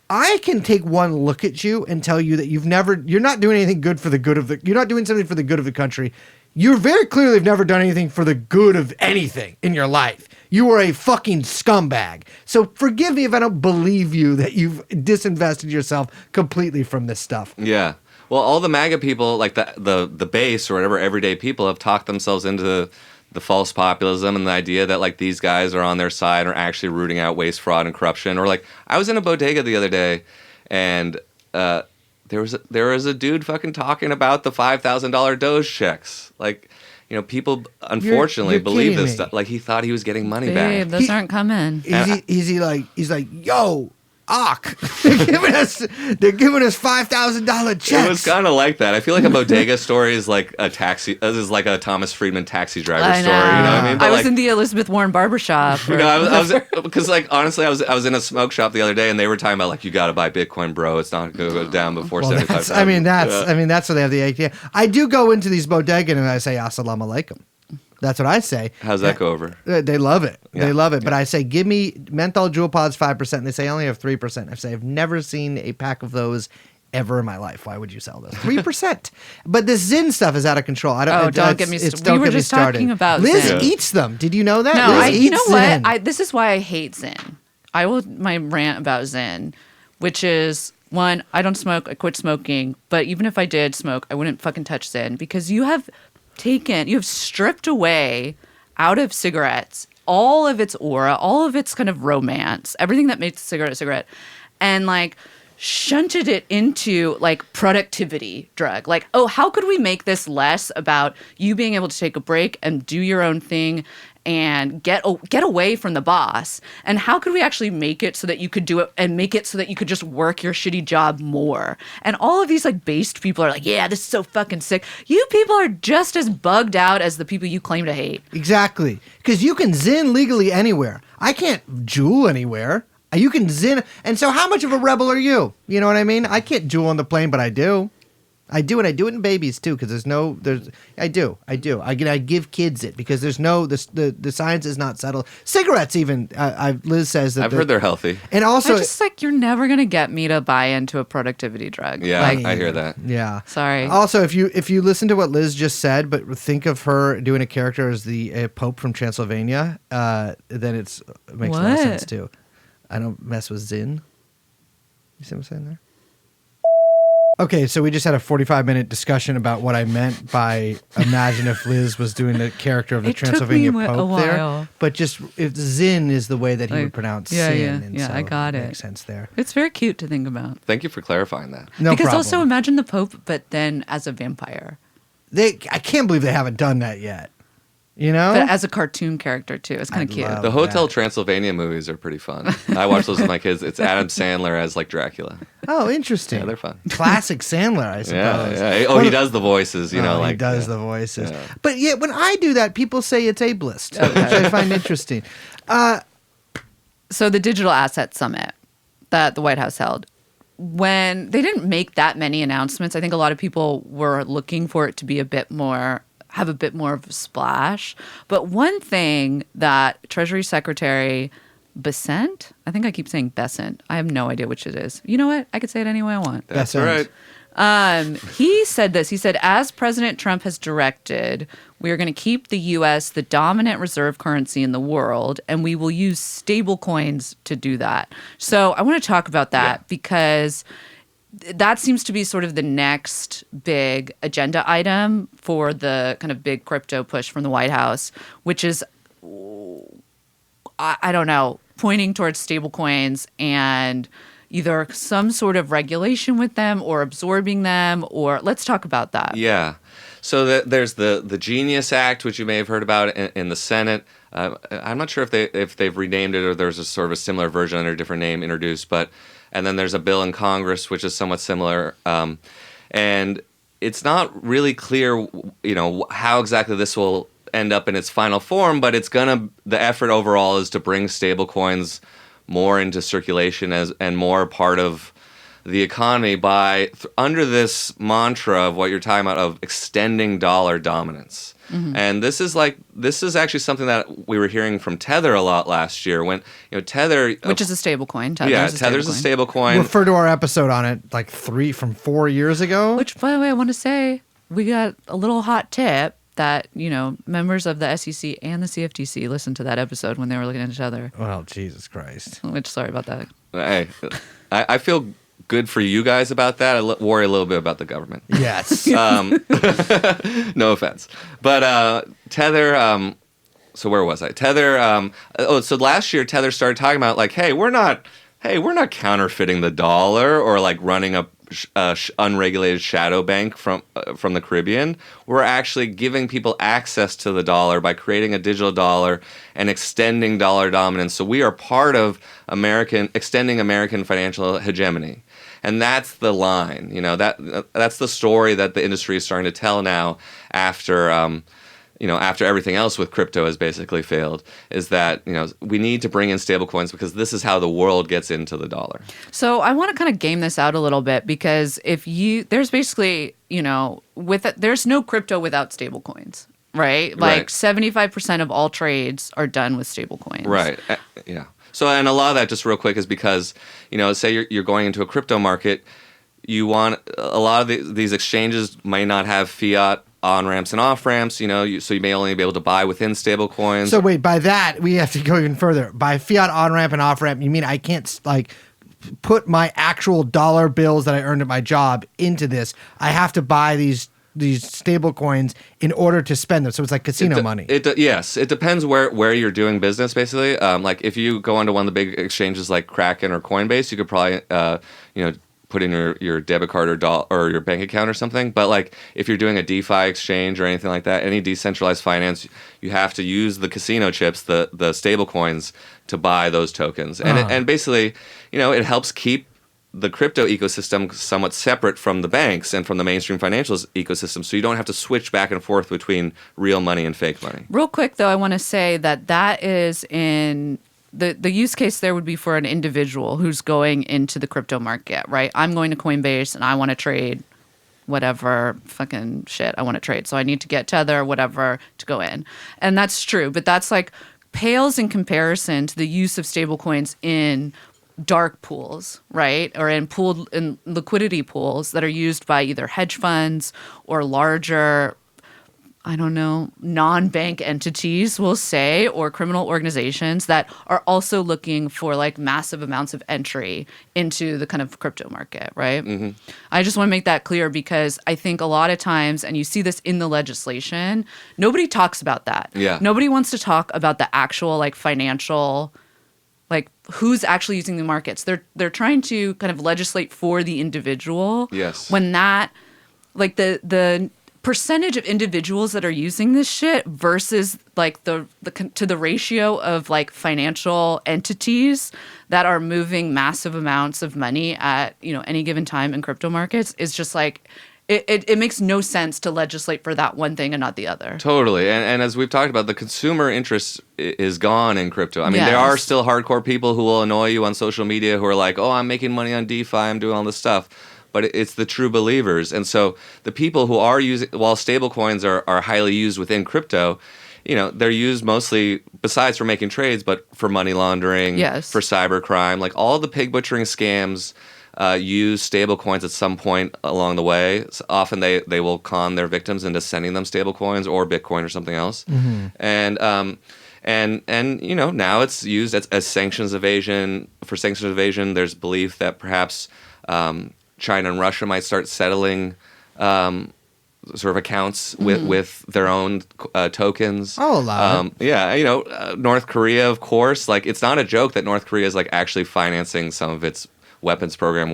I can take one look at you and tell you that you're not doing anything good for the good of you're not doing something for the good of the country. You very clearly have never done anything for the good of anything in your life. You are a fucking scumbag. So forgive me if I don't believe you that you've disinvested yourself completely from this stuff. Yeah. Well, all the MAGA people, like the base or whatever, everyday people have talked themselves into the false populism and the idea that like these guys are on their side or actually rooting out waste, fraud, and corruption. Or like I was in a bodega the other day, and there was a dude fucking talking about the $5,000 Doge checks. Like, you know, people unfortunately you're believe kidding this me. stuff. Like he thought he was getting money Babe, back. those aren't coming. He's like, yo, they're giving us $5,000 checks. It was kind of like that. I feel like a bodega story is like a taxi. This is like a Thomas Friedman taxi driver I story. You know what I mean? But I was like, in the Elizabeth Warren barbershop. you know, I was because like honestly, I was in a smoke shop the other day, and they were talking about like you got to buy Bitcoin, bro. It's not going to go down before 75,000. I mean, that's what they have the idea. I do go into these bodegas and I say assalamu alaikum. That's what I say. How's that go over? They love it. Yeah. They love it. But I say, give me menthol jewel pods 5%. And they say I only have 3%. I say I've never seen a pack of those ever in my life. Why would you sell those? 3%. But this Zyn stuff is out of control. Don't get me started. We were just talking about Liz Zyn. eats them. Did you know that? No, Liz you eats know Zyn. what? This is why I hate Zyn. My rant about Zyn, which is one, I don't smoke. I quit smoking. But even if I did smoke, I wouldn't fucking touch Zyn because you have stripped away out of cigarettes all of its aura, all of its kind of romance, everything that makes a cigarette, and like shunted it into like productivity drug. Like, oh, how could we make this less about you being able to take a break and do your own thing and get away from the boss? And how could we actually make it so that you could do it and make it so that you could just work your shitty job more? And all of these like based people are like, yeah, this is so fucking sick. You people are just as bugged out as the people you claim to hate. Exactly. Because you can Zyn legally anywhere. I can't Juul anywhere. You can Zyn. And so how much of a rebel are you? You know what I mean? I can't Juul on the plane, but I do. I do, and I do it in babies too, because I give kids it because the science is not settled. Cigarettes even, Liz says that. I've heard they're healthy. And also, I just like, you're never going to get me to buy into a productivity drug. Yeah, Like, I hear that. yeah. sorry. Also, if you listen to what Liz just said, but think of her doing a character as the Pope from Transylvania, then it makes a lot of What? sense too. I don't mess with Zyn. You see what I'm saying there? Okay, so we just had a 45-minute discussion about what I meant by imagine if Liz was doing the character of the It took Transylvania me a Pope there. while. But just if Zin is the way that he would pronounce sin. And so I got it. Makes sense there. It's very cute to think about. Thank you for clarifying that. No because problem. also imagine the Pope, but then as a vampire. I can't believe they haven't done that yet. You know? But as a cartoon character, too. It's kind I'd of cute. love- The Hotel that. Transylvania movies are pretty fun. I watch those with my kids. It's Adam Sandler as like Dracula. Oh, interesting. Yeah, they're fun. Classic Sandler, I suppose. Yeah. Oh, he does the voices, you know, he like does the voices. Yeah. But yet, when I do that, people say it's ableist, which I find interesting. So the Digital Asset Summit that the White House held, when they didn't make that many announcements, I think a lot of people were looking for it to be have a bit more of a splash. But one thing that Treasury Secretary Besant, I think I keep saying Besant. I have no idea which it is. You know what? I could say it any way I want. That's That right. He said this. He said, as President Trump has directed, we are going to keep the U.S. the dominant reserve currency in the world, and we will use stable coins to do that. So I want to talk about that because that seems to be sort of the next big agenda item for the kind of big crypto push from the White House, which is, I don't know, pointing towards stable coins and either some sort of regulation with them or absorbing them, or let's talk about that. Yeah. So there's the Genius Act, which you may have heard about in the Senate. I'm not sure if they've renamed it or there's a sort of a similar version under a different name introduced, and then there's a bill in Congress which is somewhat similar, and it's not really clear, you know, how exactly this will end up in its final form, but the effort overall is to bring stablecoins more into circulation and more part of the economy under this mantra of what you're talking about of extending dollar dominance. Mm-hmm. And this is actually something that we were hearing from Tether a lot last year when, you know, Tether, Which is a stable coin. Tether's a stable coin. Refer to our episode on it like 4 years ago. Which, by the way, I want to say we got a little hot tip that, you know, members of the SEC and the CFTC listened to that episode when they were looking at each other. Well, Jesus Christ. Which, sorry about that. Hey, I feel good for you guys about that. I worry a little bit about the government. Yes. No offense. But Tether, so where was I? Tether, so last year Tether started talking about like, hey, we're not counterfeiting the dollar or like running a unregulated shadow bank from the Caribbean. We're actually giving people access to the dollar by creating a digital dollar and extending dollar dominance. So we are part of extending American financial hegemony. And that's the line, you know, that's the story that the industry is starting to tell now after everything else with crypto has basically failed, is that, you know, we need to bring in stablecoins because this is how the world gets into the dollar. So I want to kind of game this out a little bit because there's basically, you know, there's no crypto without stablecoins, right? Like 75% of all trades are done with stablecoins. Right. Yeah. So, and a lot of that, just real quick, is because, you know, say you're going into a crypto market, you want a lot of these exchanges might not have fiat on-ramps and off-ramps, you know, so you may only be able to buy within stablecoins. So wait, by that, we have to go even further. By fiat on-ramp and off-ramp, you mean I can't, like, put my actual dollar bills that I earned at my job into this. I have to buy these stable coins in order to spend them. So it's like casino money. Yes. It depends where you're doing business, basically. Like if you go onto one of the big exchanges like Kraken or Coinbase, you could probably, put in your debit card or your bank account or something. But like if you're doing a DeFi exchange or anything like that, any decentralized finance, you have to use the casino chips, the stable coins, to buy those tokens. And basically, you know, it helps keep the crypto ecosystem somewhat separate from the banks and from the mainstream financial ecosystem, so you don't have to switch back and forth between real money and fake money. Real quick, though, I want to say that is in the use case there would be for an individual who's going into the crypto market, right? I'm going to Coinbase and I want to trade whatever fucking shit I want to trade. So I need to get Tether, whatever, to go in. And that's true, but that's like pales in comparison to the use of stablecoins in dark pools, right? Or in liquidity pools that are used by either hedge funds or larger I don't know, non-bank entities, we'll say, or criminal organizations that are also looking for like massive amounts of entry into the kind of crypto market, right? Mm-hmm. I just want to make that clear because I think a lot of times, and you see this in the legislation, nobody talks about that. Yeah. Nobody wants to talk about the actual like financial, like who's actually using the markets. They're trying to kind of legislate for the individual. Yes. When that, like the percentage of individuals that are using this shit versus like the to the ratio of like financial entities that are moving massive amounts of money at, you know, any given time in crypto markets is just like it makes no sense to legislate for that one thing and not the other. Totally. And as we've talked about, the consumer interest is gone in crypto. I mean, there are still hardcore people who will annoy you on social media who are like, oh, I'm making money on DeFi, I'm doing all this stuff. But it's the true believers. And so the people who are using, while stablecoins are highly used within crypto, you know, they're used mostly, besides for making trades, but for money laundering, for cybercrime. Like all the pig butchering scams use stablecoins at some point along the way. So often they will con their victims into sending them stablecoins or Bitcoin or something else. Mm-hmm. And you know, now it's used as sanctions evasion. For sanctions evasion, there's belief that perhaps China and Russia might start settling sort of accounts with their own tokens. I'll allow it. Yeah, you know, North Korea, of course. Like, it's not a joke that North Korea is like actually financing some of its weapons program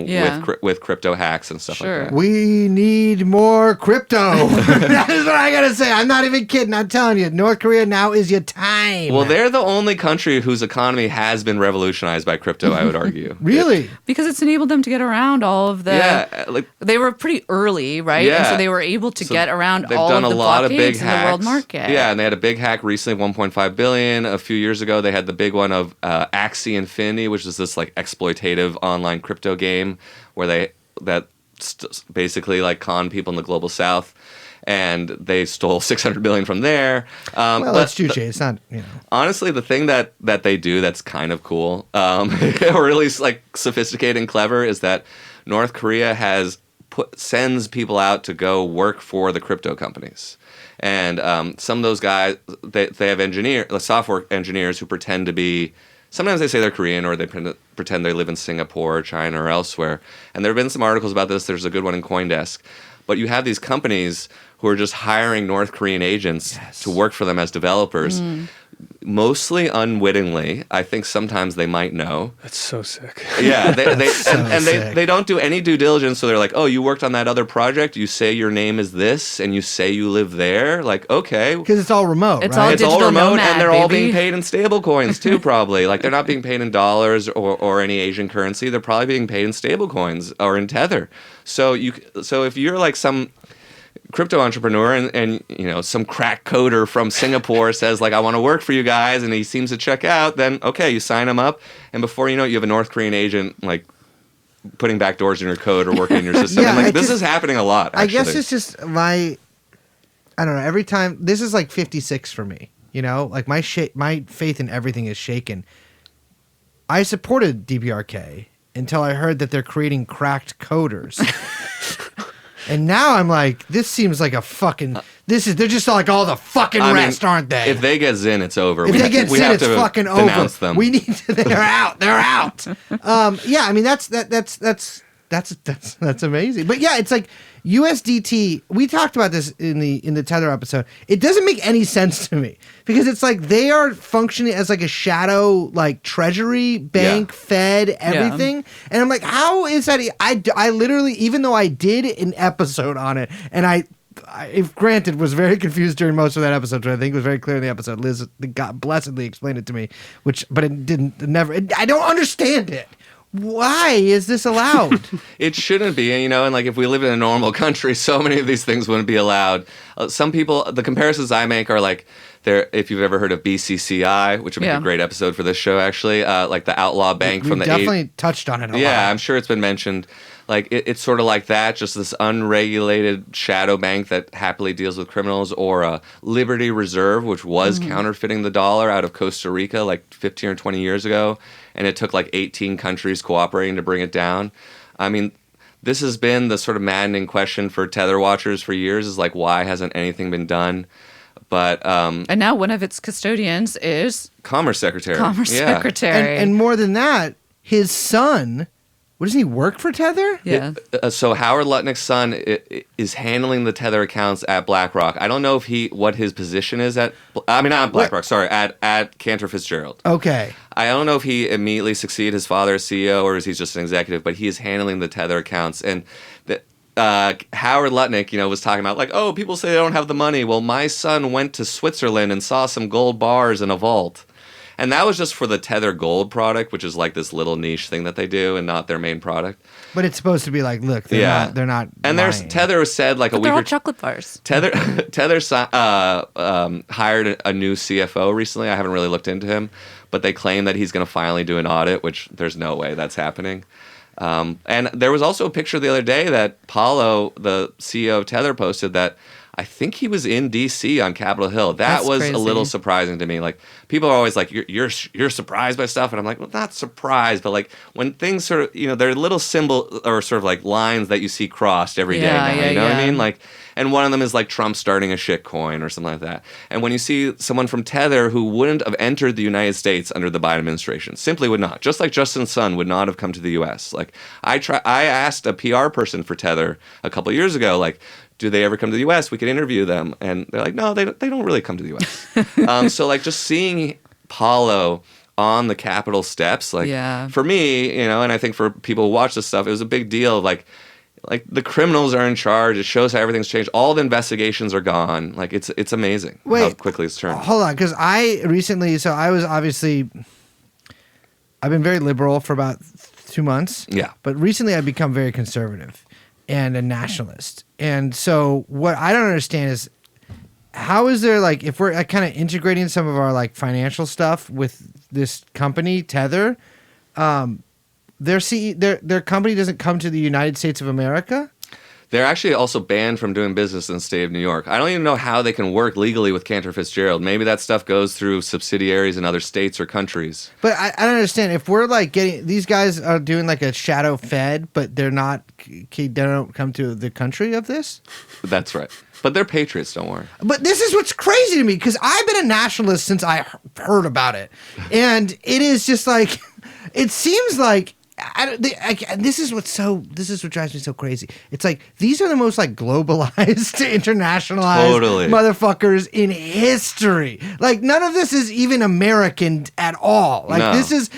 with crypto hacks and stuff like that. We need more crypto. That is what I gotta say. I'm not even kidding. I'm telling you, North Korea, now is your time. Well, they're the only country whose economy has been revolutionized by crypto, I would argue. Really? Because it's enabled them to get around all of the... Yeah, like... They were pretty early, right? Yeah. And so they were able to get around all of the lot of big blockades in hacks. the world market. Yeah, and they had a big hack recently, 1.5 billion. A few years ago, they had the big one of Axie Infinity, which is this like exploitative online crypto game where basically like con people in the global south, and they stole 600 billion from there. Well, that's juju. It's not, you know. Honestly, the thing that they do that's kind of cool, or at least like sophisticated and clever, is that North Korea sends people out to go work for the crypto companies. And some of those guys, they have software engineers who pretend to be. Sometimes they say they're Korean, or they pretend they live in Singapore or China or elsewhere. And there have been some articles about this. There's a good one in CoinDesk. But you have these companies who are just hiring North Korean agents to work for them as developers, mostly unwittingly. I think sometimes they might know. That's so sick. Yeah, they don't do any due diligence. So they're like, oh, you worked on that other project. You say your name is this, and you say you live there. Like, okay, because it's all remote. It's right? all it's all digital remote, nomad, and they're all baby. being paid in stable coins too. Probably, like they're not being paid in dollars or any Asian currency. They're probably being paid in stable coins or in Tether. So if you're like some crypto entrepreneur and you know, some crack coder from Singapore says like, I want to work for you guys, and he seems to check out, then okay, you sign him up, and before you know it, you have a North Korean agent like putting backdoors in your code or working in your system. Yeah, and like this is happening a lot, actually. I guess it's just I don't know, every time this is like 56 for me, you know, like my faith in everything is shaken. I supported DBRK until I heard that they're creating cracked coders. And now I'm like, this seems like a fucking. They're just like all the fucking rest, aren't they? If they get Zin, it's over. If they get Zin, it's fucking over. Them. We need to. They're out. They're out. Yeah, I mean that's amazing. But yeah, it's like USDT. We talked about this in the Tether episode. It doesn't make any sense to me because it's like they are functioning as like a shadow, like treasury bank, Fed, everything. And I'm like, how is that? I literally, even though I did an episode on it, and I if granted was very confused during most of that episode, which I think was very clear in the episode. Liz got blessedly explained it to me, but it I don't understand it. Why is this allowed? It shouldn't be, you know, and like if we lived in a normal country, so many of these things wouldn't be allowed. Some people, the comparisons I make are like, if you've ever heard of BCCI, which would be a great episode for this show, actually, like the outlaw bank from the definitely touched on it a lot. Yeah, I'm sure it's been mentioned. Like it's sort of like that, just this unregulated shadow bank that happily deals with criminals, or a Liberty Reserve, which was counterfeiting the dollar out of Costa Rica like 15 or 20 years ago, and it took like 18 countries cooperating to bring it down. I mean, this has been the sort of maddening question for Tether watchers for years, is like, why hasn't anything been done? But and now one of its custodians is Commerce Secretary. Commerce Yeah. Secretary. And more than that, his son, doesn't he work for Tether? yeah. So Howard Lutnick's son is handling the Tether accounts at BlackRock. I don't know if what his position is at. I mean, not at BlackRock. Sorry, at Cantor Fitzgerald. Okay. I don't know if he immediately succeeded his father as CEO or is he just an executive, but he is handling the Tether accounts. And Howard Lutnick, was talking about like, oh, people say they don't have the money. Well, my son went to Switzerland and saw some gold bars in a vault. And that was just for the Tether Gold product, which is like this little niche thing that they do and not their main product. But it's supposed to be like, look, they're not And there's lying. Tether said like But a they're week all or chocolate bars. Tether hired a new CFO recently. I haven't really looked into him, but they claim that he's going to finally do an audit, which there's no way that's happening. And there was also a picture the other day that Paulo, the CEO of Tether, posted that I think he was in D.C. on Capitol Hill. That That's was crazy. a little surprising to me. Like, people are always like, you're surprised by stuff, and I'm like, well, not surprised, but like when things sort of, they're little symbol or sort of like lines that you see crossed every day Yeah, now. yeah, You know what I yeah. mean? Like, and one of them is like Trump starting a shit coin or something like that. And when you see someone from Tether who wouldn't have entered the United States under the Biden administration, simply would not, just like Justin Sun would not have come to the U.S. Like, I asked a PR person for Tether a couple years ago, like, do they ever come to the U.S.? We could interview them. And they're like, no, they don't really come to the U.S. So like just seeing Paulo on the Capitol steps, like Yeah. for me, and I think for people who watch this stuff, it was a big deal. Like the criminals are in charge. It shows how everything's changed. All the investigations are gone. Like it's amazing how quickly it's turned. Hold on, because I recently, I've been very liberal for about 2 months. Yeah. But recently I've become very conservative and a nationalist. And so what I don't understand is how is there, like, if we're kind of integrating some of our like financial stuff with this company, Tether, their company doesn't come to the United States of America? They're actually also banned from doing business in the state of New York. I don't even know how they can work legally with Cantor Fitzgerald. Maybe that stuff goes through subsidiaries in other states or countries. But I don't understand. If we're like these guys are doing like a shadow Fed, but they don't come to the country of this? That's right. But they're patriots, don't worry. But this is what's crazy to me, because I've been a nationalist since I heard about it. And it is just like, it seems like, this is what drives me so crazy. It's like these are the most like globalized, internationalized Totally. motherfuckers in history. Like none of this is even American at all. Like No. this is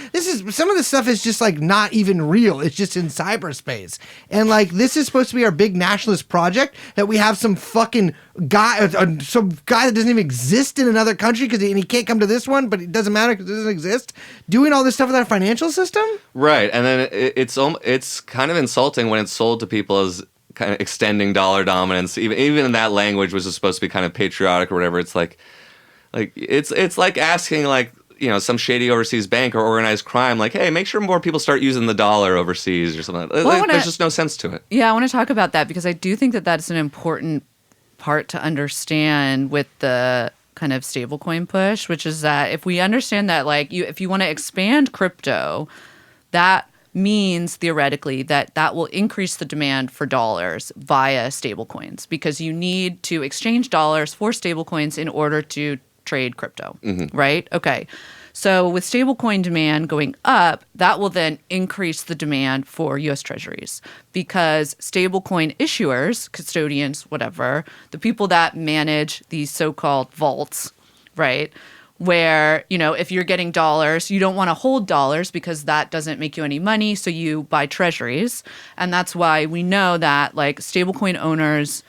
some of the stuff is just like not even real. It's just in cyberspace. And like this is supposed to be our big nationalist project that we have some fucking guy, some guy that doesn't even exist in another country and he can't come to this one, but it doesn't matter because it doesn't exist, doing all this stuff with our financial system. Right, and then it's kind of insulting when it's sold to people as kind of extending dollar dominance. Even in that language, which is supposed to be kind of patriotic or whatever. It's like it's like asking like some shady overseas bank or organized crime, like, hey, make sure more people start using the dollar overseas or something. There's just no sense to it. Yeah, I want to talk about that because I do think that that's an important part to understand with the kind of stablecoin push, which is that if we understand that, like, if you want to expand crypto, that means theoretically that will increase the demand for dollars via stablecoins because you need to exchange dollars for stablecoins in order to trade crypto, right? Okay. So with stablecoin demand going up, that will then increase the demand for U.S. Treasuries because stablecoin issuers, custodians, whatever, the people that manage these so-called vaults, right, where, if you're getting dollars, you don't want to hold dollars because that doesn't make you any money, so you buy treasuries. And that's why we know that, like, stablecoin owners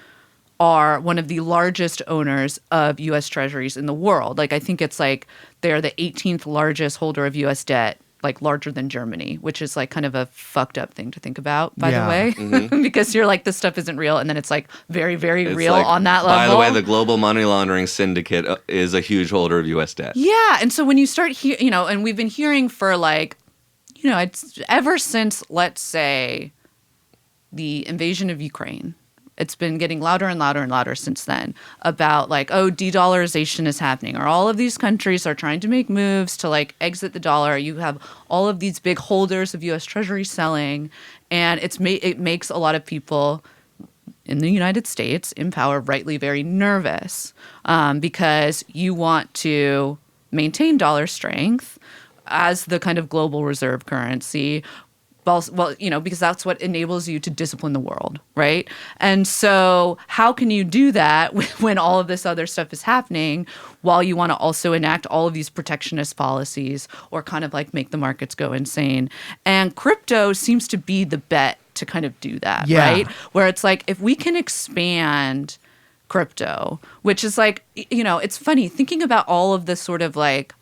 are one of the largest owners of U.S. Treasuries in the world. Like, I think it's like they're the 18th largest holder of U.S. debt, like larger than Germany, which is like kind of a fucked up thing to think about, by the way, because you're like, this stuff isn't real. And then it's like very, very It's real like, on that level. By the way, the global money laundering syndicate is a huge holder of U.S. debt. Yeah. And so when you start and we've been hearing for like, it's ever since, let's say, the invasion of Ukraine, it's been getting louder and louder and louder since then about like, oh, de-dollarization is happening, or all of these countries are trying to make moves to like exit the dollar. You have all of these big holders of U.S. Treasury selling, and it makes a lot of people in the United States in power rightly very nervous, because you want to maintain dollar strength as the kind of global reserve currency. Well, because that's what enables you to discipline the world, right? And so how can you do that when all of this other stuff is happening while you want to also enact all of these protectionist policies or kind of like make the markets go insane? And crypto seems to be the bet to kind of do that, right? Where it's like, if we can expand crypto, which is like, it's funny thinking about all of this sort of like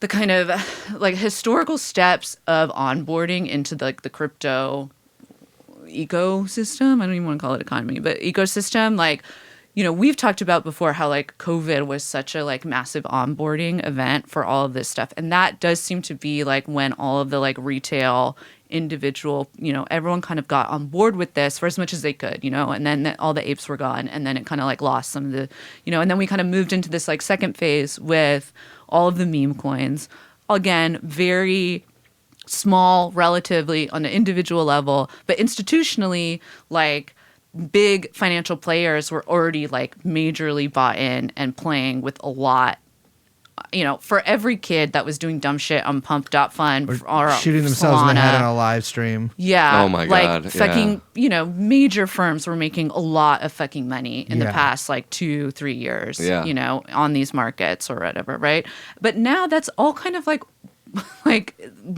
the kind of like historical steps of onboarding into the crypto ecosystem. I don't even want to call it economy, but ecosystem. Like, we've talked about before how like COVID was such a like massive onboarding event for all of this stuff. And that does seem to be like when all of the like retail individual, everyone kind of got on board with this for as much as they could, and then all the apes were gone. And then it kind of like lost some of the, and then we kind of moved into this like second phase with all of the meme coins. Again, very small relatively on an individual level, but institutionally, like big financial players were already like majorly bought in and playing with a lot. For every kid that was doing dumb shit on pump.fun or shooting themselves in the head on a live stream. Yeah. Oh my God. Like fucking, major firms were making a lot of fucking money in the past like 2-3 years, on these markets or whatever, right? But now that's all kind of like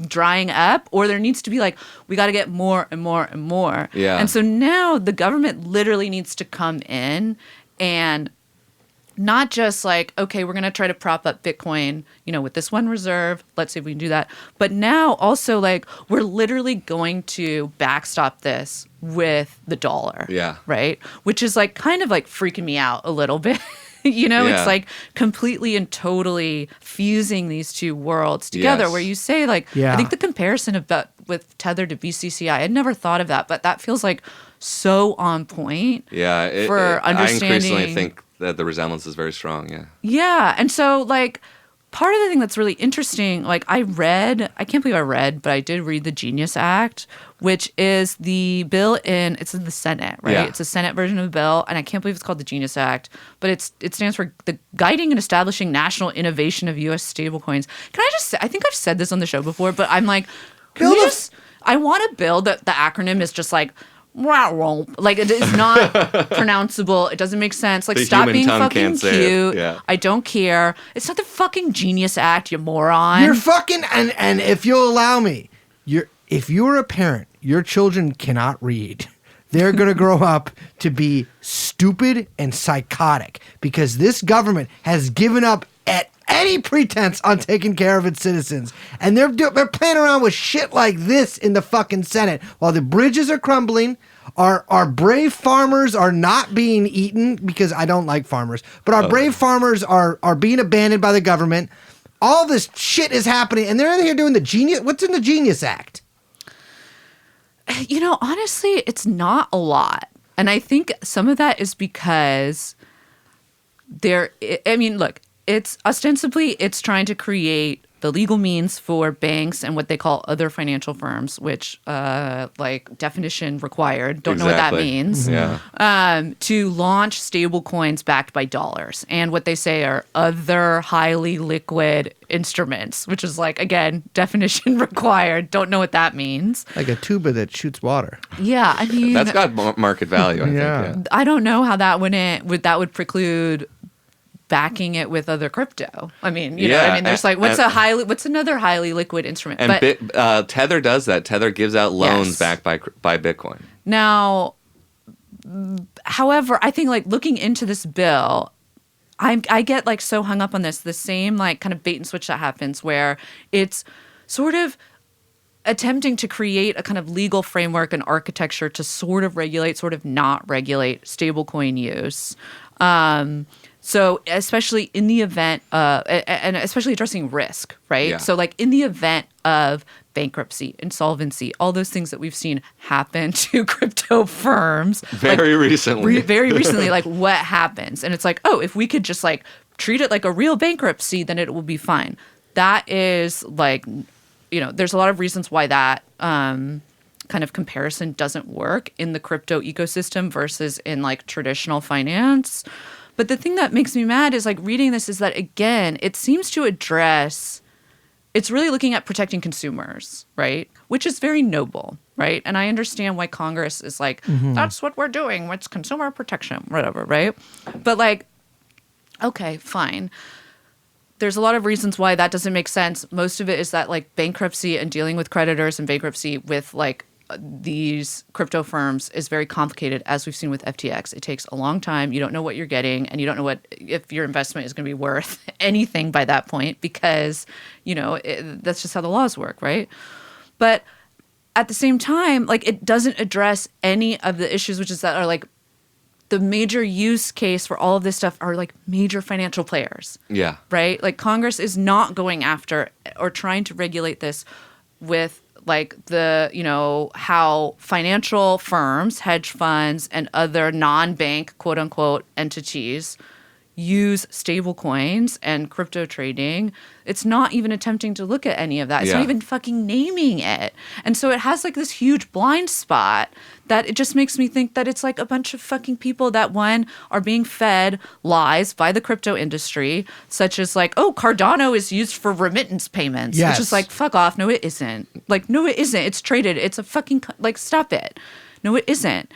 drying up, or there needs to be like, we got to get more and more and more. Yeah. And so now the government literally needs to come in and not just like, okay, we're going to try to prop up Bitcoin, with this one reserve. Let's see if we can do that. But now also like we're literally going to backstop this with the dollar. Yeah. Right. Which is like kind of like freaking me out a little bit. It's like completely and fusing these two worlds together, Yes. where you say like, I think the comparison with Tether to BCCI, I had never thought of that, but that feels like so on point. Yeah. For understanding. I increasingly think that the resemblance is very strong. Yeah. Yeah. And so like part of the thing that's really interesting, like I can't believe I read, but I did read the Genius Act, which is the bill it's in the Senate, right? Yeah. It's a Senate version of the bill. And I can't believe it's called the Genius Act, but it stands for the Guiding and Establishing National Innovation of U.S. Stablecoins. Can I just say, I think I've said this on the show before, but I'm like, I want a bill that the acronym is just like, like it is not pronounceable. It doesn't make sense. Like, The stop human being tongue fucking can't say cute. it. Yeah. I don't care. It's not the fucking Genius Act, you moron. You're fucking and if you'll allow me, if you're a parent, your children cannot read. They're going to grow up to be stupid and psychotic because this government has given up at any pretense on taking care of its citizens. And they're playing around with shit like this in the fucking Senate while the bridges are crumbling. Our brave farmers are not being eaten because I don't like farmers, but our brave farmers are being abandoned by the government. All this shit is happening, and they're in here doing the Genius. What's in the Genius Act? Honestly, it's not a lot. And I think some of that is because look, it's ostensibly trying to create the legal means for banks and what they call other financial firms, which like definition required, don't know what that means, to launch stable coins backed by dollars and what they say are other highly liquid instruments, which is like, again, definition required, don't know what that means. Like a tuba that shoots water. Yeah, I mean, That's got market value, I think. Yeah. I don't know how that would preclude backing it with other crypto. I mean, you know what I mean? There's like, what's another highly liquid instrument? And Tether does that. Tether gives out loans backed by Bitcoin. Now, however, I think like looking into this bill, I get like so hung up on the same like kind of bait and switch that happens where it's sort of attempting to create a kind of legal framework and architecture to sort of regulate, sort of not regulate stablecoin use. So especially in the event, and especially addressing risk, right? Yeah. So like in the event of bankruptcy, insolvency, all those things that we've seen happen to crypto firms. Very recently. Very recently, like what happens? And it's like, oh, if we could just like treat it like a real bankruptcy, then it will be fine. That is like, there's a lot of reasons why that kind of comparison doesn't work in the crypto ecosystem versus in like traditional finance. But the thing that makes me mad is like reading this is that, again, it seems to address, it's really looking at protecting consumers, right? Which is very noble, right? And I understand why Congress is like, that's what we're doing. It's consumer protection, whatever, right? But like, okay, fine. There's a lot of reasons why that doesn't make sense. Most of it is that like bankruptcy and dealing with creditors and bankruptcy with like these crypto firms is very complicated, as we've seen with FTX. It takes a long time. You don't know what you're getting, and you don't know if your investment is going to be worth anything by that point because, that's just how the laws work, right? But at the same time, like it doesn't address any of the issues, which is that are like the major use case for all of this stuff are like major financial players. Yeah. Right? Like Congress is not going after or trying to regulate this with like the, how financial firms, hedge funds, and other non-bank quote unquote entities use stable coins and crypto trading. It's not even attempting to look at any of that. It's not even fucking naming it. And so it has like this huge blind spot that it just makes me think that it's like a bunch of fucking people that, one, are being fed lies by the crypto industry, such as like, oh, Cardano is used for remittance payments. Yes. Which is like, fuck off. No, it isn't. Like, no, it isn't. It's traded. It's a fucking, like, stop it. No, it isn't.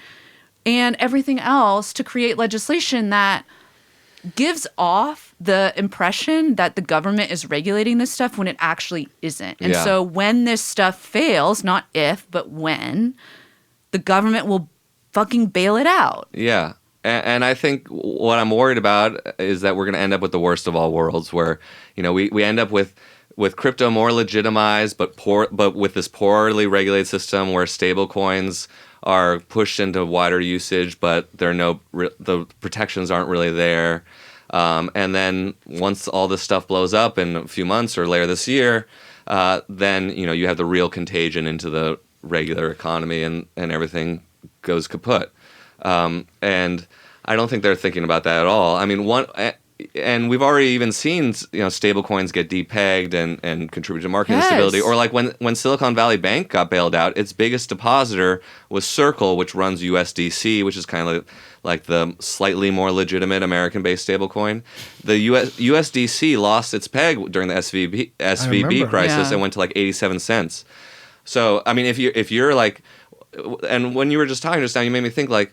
And everything else to create legislation that gives off the impression that the government is regulating this stuff when it actually isn't. And so when this stuff fails, not if, but when, the government will fucking bail it out. Yeah. And I think what I'm worried about is that we're going to end up with the worst of all worlds where, we end up with crypto more legitimized, but with this poorly regulated system where stable coins are pushed into wider usage, but the protections aren't really there. And then once all this stuff blows up in a few months or later this year, then you have the real contagion into the regular economy and everything goes kaput. And I don't think they're thinking about that at all. I mean, and we've already even seen stable coins get depegged and contribute to market instability. Or like when Silicon Valley Bank got bailed out, its biggest depositor was Circle, which runs USDC, which is kind of like the slightly more legitimate American-based stablecoin. The USDC lost its peg during the SVB crisis and went to like 87 cents. So I mean, if you're like, and when you were just talking just now, you made me think like,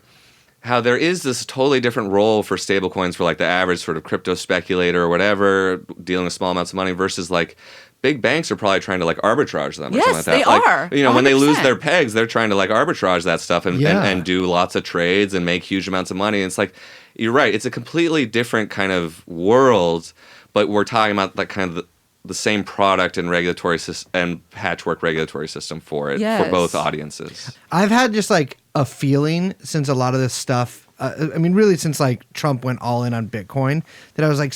how there is this totally different role for stablecoins for like the average sort of crypto speculator or whatever, dealing with small amounts of money versus like big banks are probably trying to like arbitrage them or something like that. They like, are. When they lose 100%. their pegs, they're trying to like arbitrage that stuff and do lots of trades and make huge amounts of money. And it's like, you're right. It's a completely different kind of world, but we're talking about like kind of the same product and regulatory and patchwork regulatory system for it for both audiences. I've had just like a feeling since a lot of this stuff, really since like Trump went all in on Bitcoin, that I was like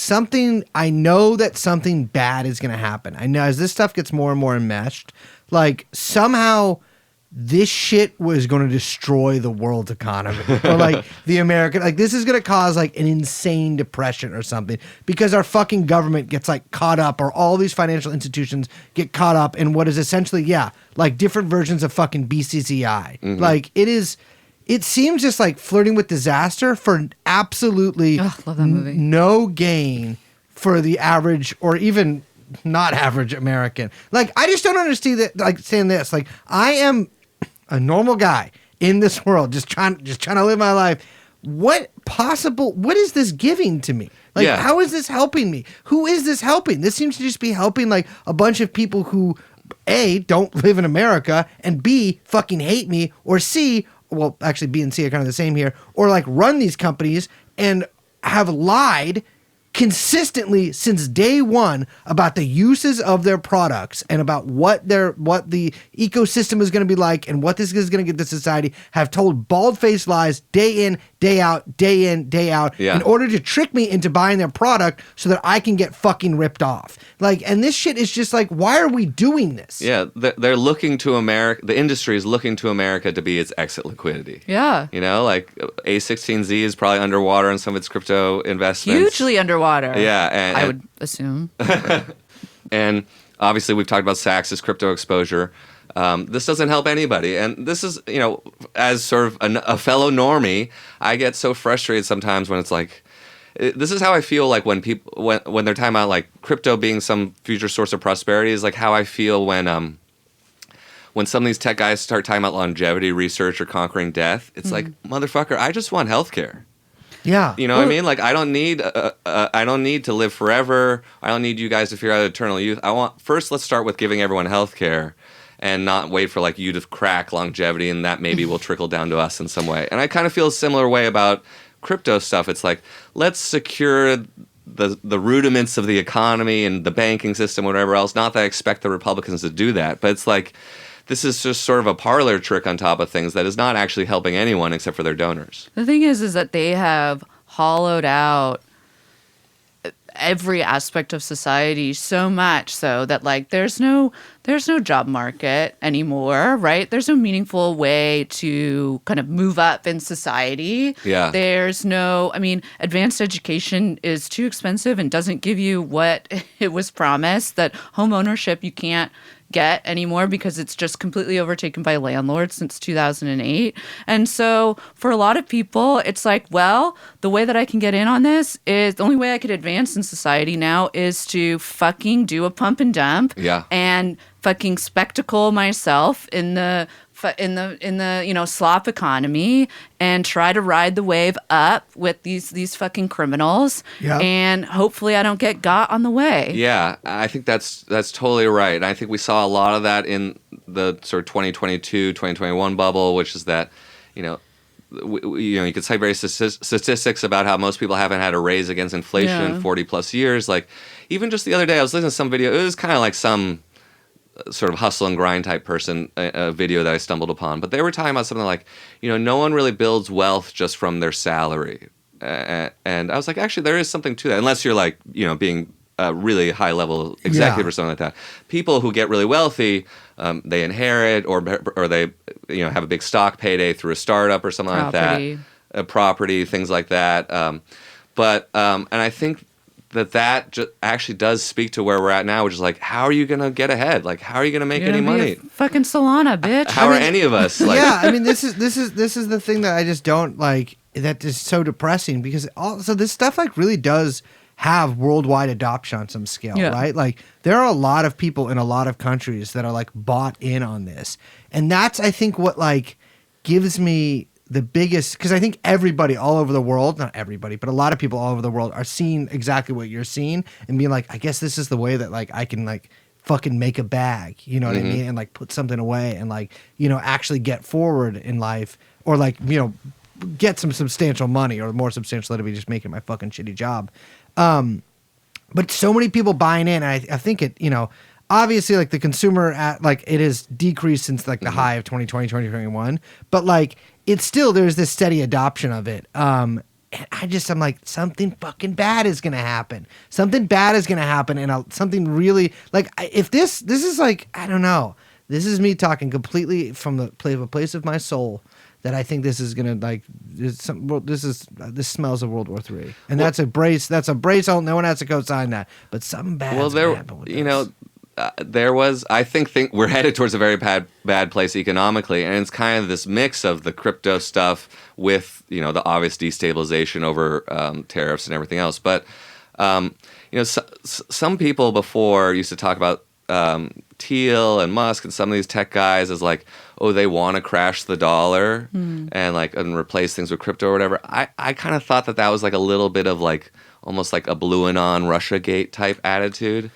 I know that something bad is going to happen. I know as this stuff gets more and more enmeshed, like somehow this shit was going to destroy the world's economy or like the American, like this is going to cause like an insane depression or something because our fucking government gets like caught up or all these financial institutions get caught up in what is essentially, like different versions of fucking BCCI. Mm-hmm. Like it seems just like flirting with disaster for absolutely love that movie. No gain for the average or even not average American. Like, I just don't understand that, like saying this, like I am a normal guy in this world, just trying to live my life. What is this giving to me? Like, how is this helping me? Who is this helping? This seems to just be helping like a bunch of people who A, don't live in America, and B, fucking hate me, or C, well, actually B and C are kind of the same here, or like run these companies and have lied consistently since day one about the uses of their products and about what the ecosystem is going to be like and what this is going to get to society, have told bald-faced lies day in, day out, day in, day out, Yeah. in order to trick me into buying their product so that I can get fucking ripped off. Like, and this shit is just like, why are we doing this? Yeah, they're looking to America. The industry is looking to America to be its exit liquidity. Yeah. You know, like A16Z is probably underwater on some of its crypto investments. Hugely underwater. Yeah, and I would assume. And obviously, we've talked about Saks' crypto exposure. This doesn't help anybody. And this is, you know, as sort of a fellow normie, I get so frustrated sometimes when it's like, this is how I feel like when people, when they're talking about like crypto being some future source of prosperity, is like how I feel when some of these tech guys start talking about longevity research or conquering death. It's like, motherfucker, I just want healthcare. Yeah. You know what I mean? Like, I don't need to live forever. I don't need you guys to figure out eternal youth. First, let's start with giving everyone health care and not wait for like you to crack longevity, and that maybe will trickle down to us in some way. And I kind of feel a similar way about crypto stuff. It's like, let's secure the rudiments of the economy and the banking system, whatever else. Not that I expect the Republicans to do that, but it's like, this is just sort of a parlor trick on top of things that is not actually helping anyone except for their donors. The thing is that they have hollowed out every aspect of society so much so that like there's no job market anymore, right? There's no meaningful way to kind of move up in society. Yeah. There's no, I mean, advanced education is too expensive and doesn't give you what it was promised. That home ownership you can't get anymore because it's just completely overtaken by landlords since 2008. And so for a lot of people, it's like, well, the way that I can get in on this is, the only way I could advance in society now is to fucking do a pump and dump. Yeah. And fucking spectacle myself in the you know, slop economy and try to ride the wave up with these fucking criminals. Yep. And hopefully I don't get got on the way. Yeah, I think that's totally right. And I think we saw a lot of that in the sort of 2022, 2021 bubble, which is that, you know, you could cite various statistics about how most people haven't had a raise against inflation in 40 plus years. Like, even just the other day, I was listening to some video. It was kind of like some sort of hustle and grind type person, a video that I stumbled upon. But they were talking about something like, you know, no one really builds wealth just from their salary. And I was like, actually, there is something to that. Unless you're like, you know, being a really high level executive or something like that. People who get really wealthy, they inherit or they, you know, have a big stock payday through a startup or something like that. A property, things like that. And I think that actually does speak to where we're at now, which is like, how are you going to get ahead? Like, how are you going to make any money? Fucking Solana, bitch. How are any of us? Like, yeah, I mean, this is the thing that I just don't like. That is so depressing because also this stuff like really does have worldwide adoption on some scale, right? Like, there are a lot of people in a lot of countries that are like bought in on this, and that's, I think, what like gives me the biggest, because I think everybody all over the world, not everybody, but a lot of people all over the world are seeing exactly what you're seeing and being like, I guess this is the way that like I can like fucking make a bag, you know what I mean? And like put something away and like, you know, actually get forward in life, or like, you know, get some substantial money, or more substantial than to be just making my fucking shitty job. But so many people buying in, I think it, you know, obviously like the consumer like it has decreased since like the high of 2020, 2021, but like it's still, there's this steady adoption of it. And I'm like, something fucking bad is going to happen. Something bad is going to happen. And something really this is like, I don't know. This is me talking completely from the place of my soul, that I think this is gonna like this smells of World War III, and that's a brace. That's a brace. No one has to co-sign that, but something bad. Well, there, you know, there was. I think we're headed towards a very bad place economically, and it's kind of this mix of the crypto stuff with, you know, the obvious destabilization over tariffs and everything else. But you know, some people before used to talk about Thiel and Musk and some of these tech guys as like, oh, they want to crash the dollar and replace things with crypto or whatever. I kind of thought that was like a little bit of like almost like a Blue Anon Russiagate type attitude.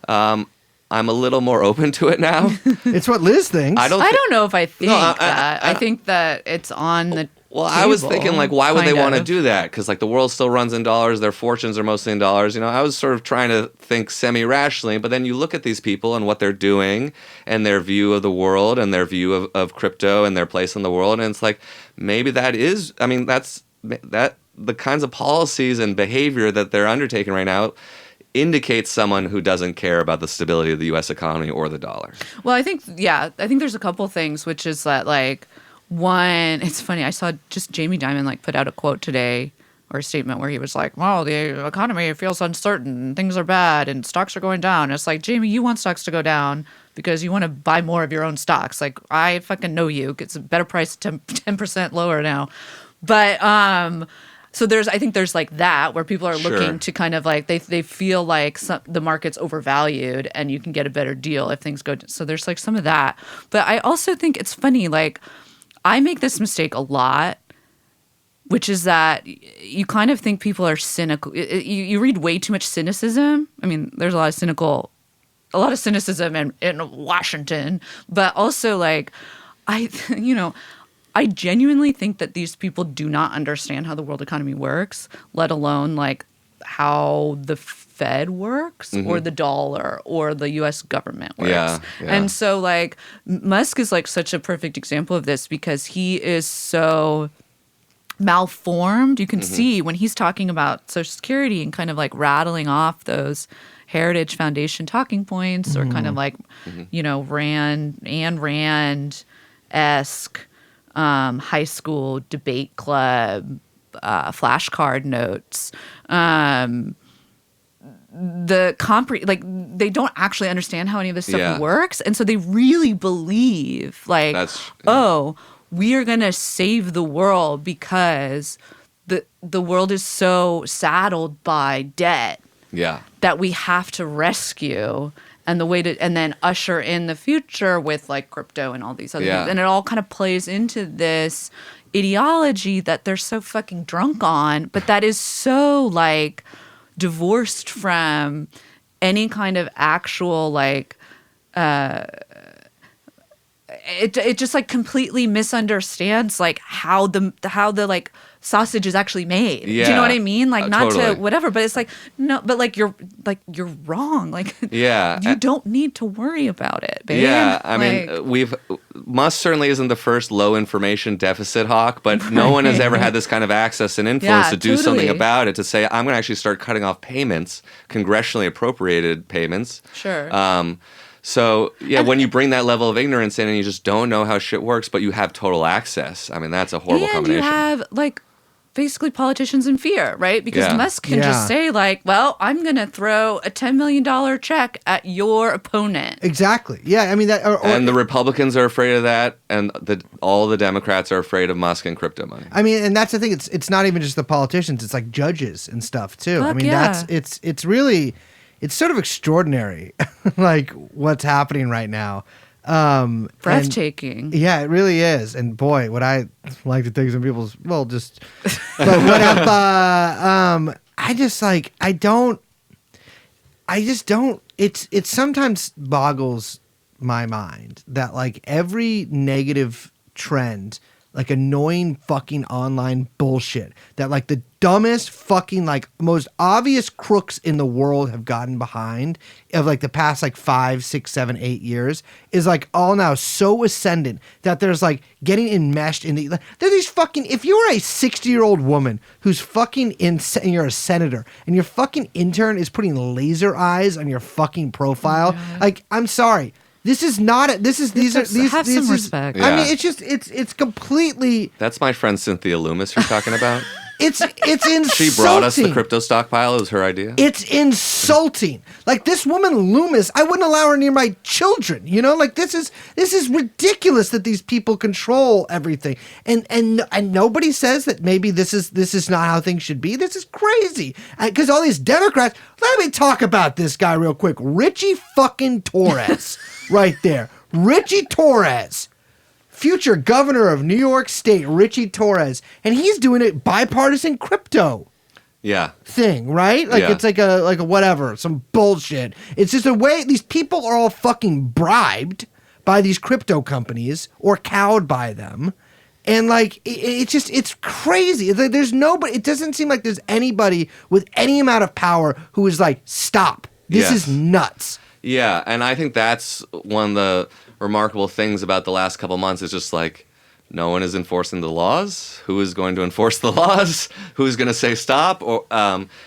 I'm a little more open to it now. It's what Liz thinks. I don't know if I think that. I think that it's on the Well, I was thinking, like, why would they want to do that? Because, like, the world still runs in dollars. Their fortunes are mostly in dollars. You know, I was sort of trying to think semi-rationally. But then you look at these people and what they're doing and their view of the world and their view of crypto and their place in the world. And it's like, maybe that is, I mean, that's the kinds of policies and behavior that they're undertaking right now indicates someone who doesn't care about the stability of the U.S. economy or the dollar. Well, I think there's a couple things, which is that, like, one, it's funny, I saw just Jamie Dimon, like, put out a quote today, or a statement where he was like, well, the economy feels uncertain, things are bad, and stocks are going down. And it's like, Jamie, you want stocks to go down because you want to buy more of your own stocks. Like, I fucking know you. It's a better price, 10% lower now. But so I think there's like that, where people are looking to kind of like, they feel like the market's overvalued and you can get a better deal if things go. So there's like some of that. But I also think it's funny, like, I make this mistake a lot, which is that you kind of think people are cynical. You read way too much cynicism. I mean, there's a lot of cynicism in Washington, but also, like, I genuinely think that these people do not understand how the world economy works, let alone, like, how the Fed works or the dollar or the U.S. government works. Yeah. And so, like, Musk is, like, such a perfect example of this because he is so malformed. You can see when he's talking about Social Security and kind of like rattling off those Heritage Foundation talking points or kind of like, Ayn Rand-esque high school debate club flashcard notes. They don't actually understand how any of this stuff works. And so they really believe like, we are going to save the world because the world is so saddled by debt that we have to rescue, and then usher in the future with like crypto and all these other things. And it all kind of plays into this ideology that they're so fucking drunk on, but that is so like divorced from any kind of actual like it just like completely misunderstands like how the like sausage is actually made. Do you know what I mean? Like not totally. To whatever, but it's like no, but like you're wrong. Like you don't need to worry about it, babe. Yeah, I mean, Musk certainly isn't the first low information deficit hawk, but no one has ever had this kind of access and influence to do something about it, to say I'm going to actually start cutting off payments, congressionally appropriated payments. Sure. So, when you bring that level of ignorance in and you just don't know how shit works, but you have total access, I mean, that's a horrible combination. And you have, like, basically politicians in fear, right? Because Musk can just say, like, well, I'm going to throw a $10 million check at your opponent. Exactly. Yeah, I mean, that... and the Republicans are afraid of that, and all the Democrats are afraid of Musk and crypto money. I mean, and that's the thing. It's not even just the politicians. It's, like, judges and stuff, too. I mean, it's really... It's sort of extraordinary, like, what's happening right now. Breathtaking. Yeah, it really is. And boy, what I like to think some people's, well, just, but what up, I just don't, it sometimes boggles my mind that, like, every negative trend, like annoying fucking online bullshit that like the dumbest fucking like most obvious crooks in the world have gotten behind of like the past like 5, 6, 7, 8 years is like all now so ascendant that there's like getting enmeshed in there are these fucking, if you were a 60-year-old woman who's fucking and you're a senator and your fucking intern is putting laser eyes on your fucking profile, like, I'm sorry. This is not. These are some respect. I mean, it's just it's completely. That's my friend Cynthia Loomis you're talking about. It's insulting. She brought us the crypto stockpile. It was her idea. It's insulting. Like this woman Loomis, I wouldn't allow her near my children. You know, like this is ridiculous that these people control everything, and nobody says that maybe this is not how things should be. This is crazy because all these Democrats. Let me talk about this guy real quick, Richie fucking Torres, right there, Richie Torres. Future governor of New York State, Richie Torres, and he's doing a bipartisan crypto thing, right? Like it's like a whatever, some bullshit. It's just a way these people are all fucking bribed by these crypto companies or cowed by them. And like it's crazy. It's like there's nobody. It doesn't seem like there's anybody with any amount of power who is like, stop. This is nuts. Yeah, and I think that's one of the remarkable things about the last couple months is just like no one is enforcing the laws. Who is going to enforce the laws? Who's going to say stop? Or,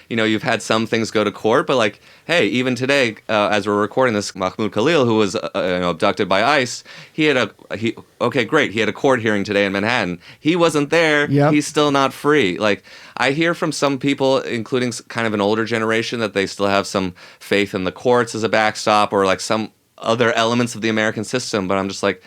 you've had some things go to court, but like, hey, even today, as we're recording this, Mahmoud Khalil, who was abducted by ICE, he had a court hearing today in Manhattan. He wasn't there. Yep. He's still not free. Like, I hear from some people, including kind of an older generation, that they still have some faith in the courts as a backstop or like some other elements of the American system. But I'm just like,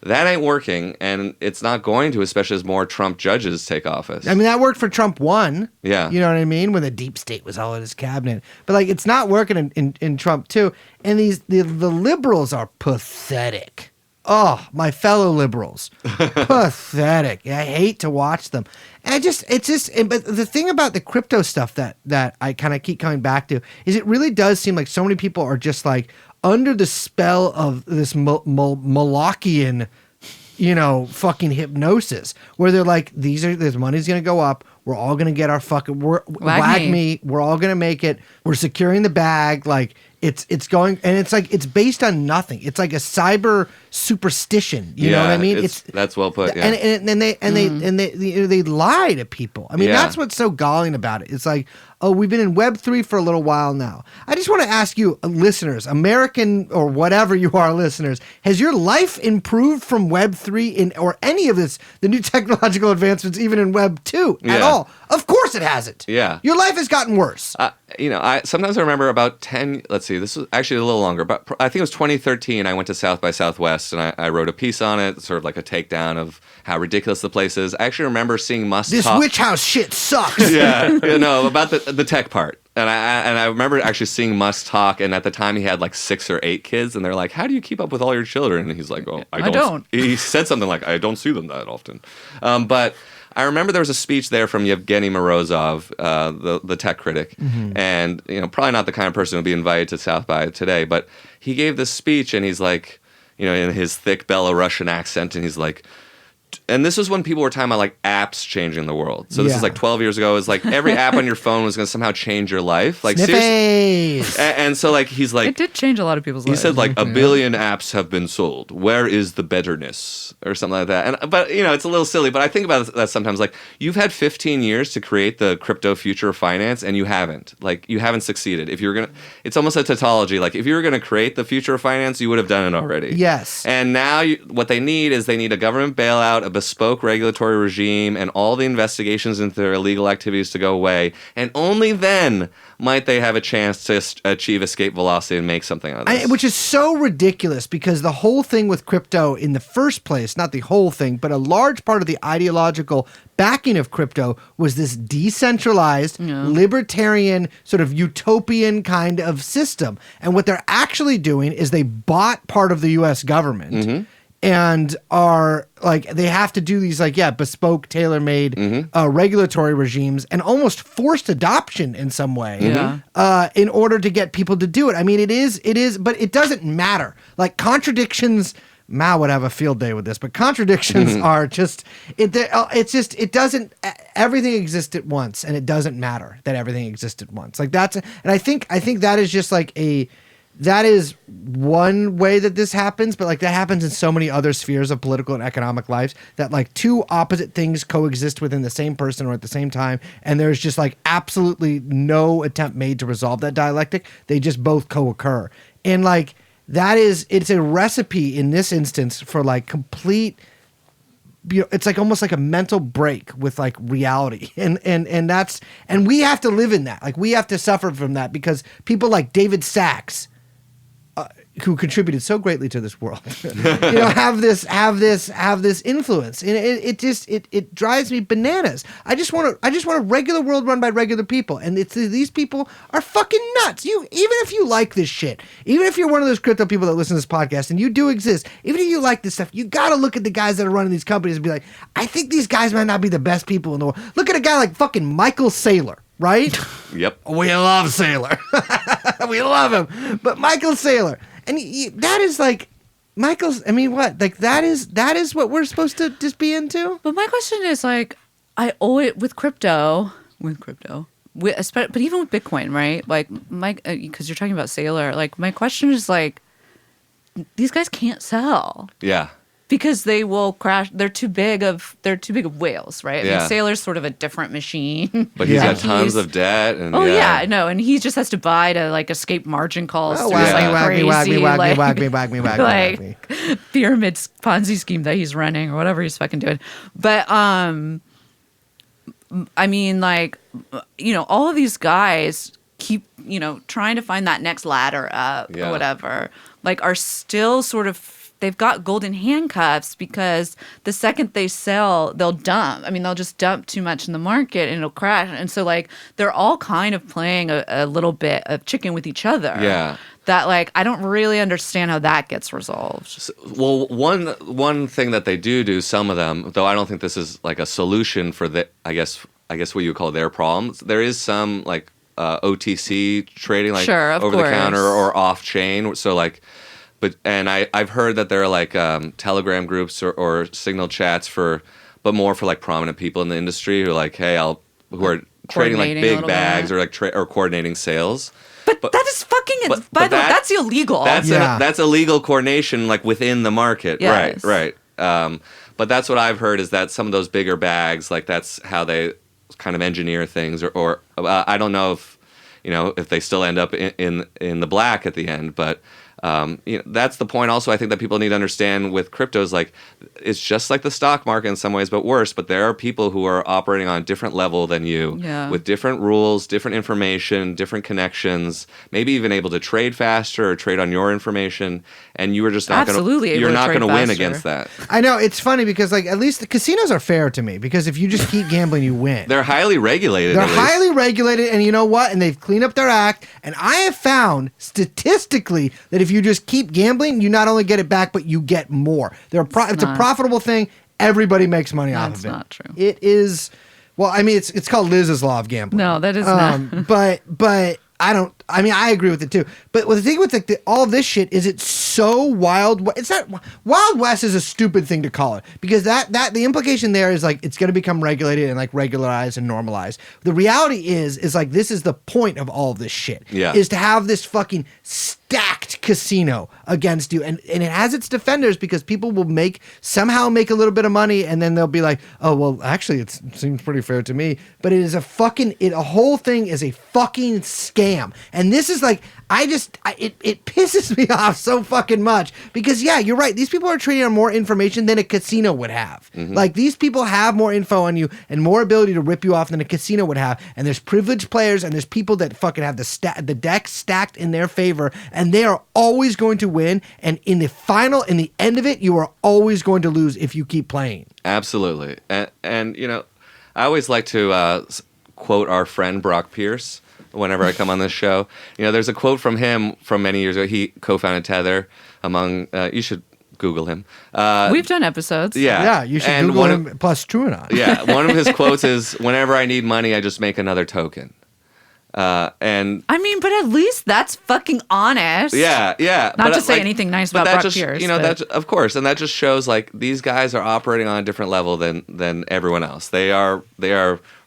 that ain't working, and it's not going to, especially as more Trump judges take office. I mean, that worked for Trump 1. Yeah. You know what I mean? When the deep state was all in his cabinet. But, like, it's not working in Trump 2. And the liberals are pathetic. Oh, my fellow liberals. Pathetic. I hate to watch them. And but the thing about the crypto stuff that I kind of keep coming back to is it really does seem like so many people are just like under the spell of this Molochian, fucking hypnosis where they're like, this money's going to go up. We're all going to get our fucking WAGMI. We're all going to make it. We're securing the bag. Like it's going, and it's like, it's based on nothing. It's like a cyber superstition. You know what I mean? That's well put. Yeah. And they lie to people. I mean, that's what's so galling about it. It's like, oh, we've been in Web3 for a little while now. I just want to ask you, listeners, American or whatever you are, listeners, has your life improved from Web3 or any of this, the new technological advancements, even in Web2 at all? Of course it hasn't. Yeah. Your life has gotten worse. I sometimes I remember about 10, let's see, this was actually a little longer, but I think it was 2013. I went to South by Southwest and I wrote a piece on it, sort of like a takedown of how ridiculous the place is. I actually remember seeing This witch house shit sucks. About the tech part. And I remember actually seeing Musk talk, and at the time he had like 6 or 8 kids, and they're like, "How do you keep up with all your children?" And he's like, "Oh, I don't." He said something like, "I don't see them that often." But I remember there was a speech there from Yevgeny Morozov, the tech critic, and probably not the kind of person who'd be invited to South by today, but he gave this speech, and he's like, in his thick Belarusian accent, and he's like. And this was when people were talking about like apps changing the world. So this is like 12 years ago. It was like every app on your phone was going to somehow change your life. Like seriously. And so like he's like it did change a lot of people's lives. He said like 1 billion apps have been sold. Where is the betterness or something like that? But it's a little silly. But I think about that sometimes. Like you've had 15 years to create the crypto future of finance, and you haven't. Like you haven't succeeded. If you're it's almost a tautology. Like if you were gonna create the future of finance, you would have done it already. Yes. And now what they need is a government bailout, a bespoke regulatory regime, and all the investigations into their illegal activities to go away. And only then might they have a chance to achieve escape velocity and make something out of this. Which is so ridiculous because the whole thing with crypto in the first place, not the whole thing, but a large part of the ideological backing of crypto was this decentralized, libertarian, sort of utopian kind of system. And what they're actually doing is they bought part of the U.S. government. And are like they have to do these bespoke, tailor-made regulatory regimes and almost forced adoption in some way in order to get people to do it. I mean, it is, but it doesn't matter. Like contradictions, Mao would have a field day with this, but contradictions are just it doesn't. Everything exists at once, and it doesn't matter that everything exists at once. Like that's, and I think that is just like that is one way that this happens, but like that happens in so many other spheres of political and economic lives that like two opposite things coexist within the same person or at the same time, and there's just like absolutely no attempt made to resolve that dialectic. They just both co-occur. And like it's a recipe in this instance for like complete, it's like almost like a mental break with like reality. And we have to live in that. Like we have to suffer from that because people like David Sachs, who contributed so greatly to this world, have this influence, and it drives me bananas. I just want a regular world run by regular people, and these people are fucking nuts. Even if you like this shit, even if you're one of those crypto people that listen to this podcast, and you do exist, even if you like this stuff, you gotta look at the guys that are running these companies and be like, I think these guys might not be the best people in the world. Look at a guy like fucking Michael Saylor. Right? Yep. We love Saylor. We love him. But Michael Saylor. And that is like, I mean, what? Like, that is what we're supposed to just be into? But my question is, like, I always, with crypto, but even with Bitcoin, right? Like, because you're talking about Saylor, like, my question is, like, these guys can't sell. Yeah. Because they will crash. They're too big of whales, right? I Yeah. mean, Sailor's sort of a different machine. But he's Yeah. got tons of debt. And Oh yeah, no, and he just has to buy to like escape margin calls. Oh, through wag like me, wag me, wag me, crazy, wag me, like, wag me, wag me, wag me, wag me. like pyramid Ponzi scheme that he's running or whatever he's fucking doing. But I mean, like, you know, all of these guys keep, you know, trying to find that next ladder up Yeah. or whatever. Like, are still sort of. They've got golden handcuffs because the second they sell, they'll dump. I mean, they'll just dump too much in the market and it'll crash. And so, like, they're all kind of playing a little bit of chicken with each other. Yeah. That, like, I don't really understand how that gets resolved. Well, one thing that they do, some of them, though I don't think this is like a solution for the, I guess what you call their problems. There is some like OTC trading, like Sure, of over the counter course. or off chain. So like, and I've heard that there are like Telegram groups or Signal chats but more for like prominent people in the industry who are like, hey, who are trading like Coordinating a big little bags bit. or like or coordinating sales. But that is fucking. By the way, that's illegal. That's illegal coordination, like within the market. Yes. Right. But that's what I've heard is that some of those bigger bags, like that's how they kind of engineer things, or I don't know if they still end up in the black at the end, but. That's the point also I think that people need to understand with cryptos. Like, it's just like the stock market in some ways, but worse. But there are people who are operating on a different level than you, with different rules, different information, different connections, maybe even able to trade faster or trade on your information. And you are just not going to. You're not going to win against that. I know, it's funny because like at least the casinos are fair to me because if you just keep gambling, you win. They're highly regulated. They're at least. highly regulated, and you know what? And they've cleaned up their act. And I have found statistically that if you just keep gambling, you not only get it back, but you get more. It's a profitable thing. Everybody makes money off of it. That's not true. It is. Well, I mean, it's called Liz's law of gambling. No, that is not. But I don't. I mean, I agree with it too. But the thing with all of this shit is it's so wild. It's not Wild West is a stupid thing to call it because that the implication there is like it's going to become regulated and like regularized and normalized. The reality is like this is the point of all of this shit. Yeah. Is to have this fucking stacked casino against you, and it has its defenders because people will somehow make a little bit of money, and then they'll be like, oh well, actually it seems pretty fair to me. But it is a whole thing is a fucking scam. And this is like, it pisses me off so fucking much because yeah, you're right. These people are trading on more information than a casino would have. Mm-hmm. Like these people have more info on you and more ability to rip you off than a casino would have. And there's privileged players and there's people that fucking have the deck stacked in their favor and they are always going to win. And in the end of it, you are always going to lose if you keep playing. Absolutely. And I always like to quote our friend Brock Pierce whenever I come on this show. There's a quote from him from many years ago. He co-founded Tether you should Google him. We've done episodes. Yeah, you should Google him plus TrueAnon. Yeah, one of his quotes is, whenever I need money, I just make another token. And I mean, but at least that's fucking honest. Yeah. Not to say anything nice about Brock Pierce. That's of course, and that just shows like these guys are operating on a different level than everyone else. They are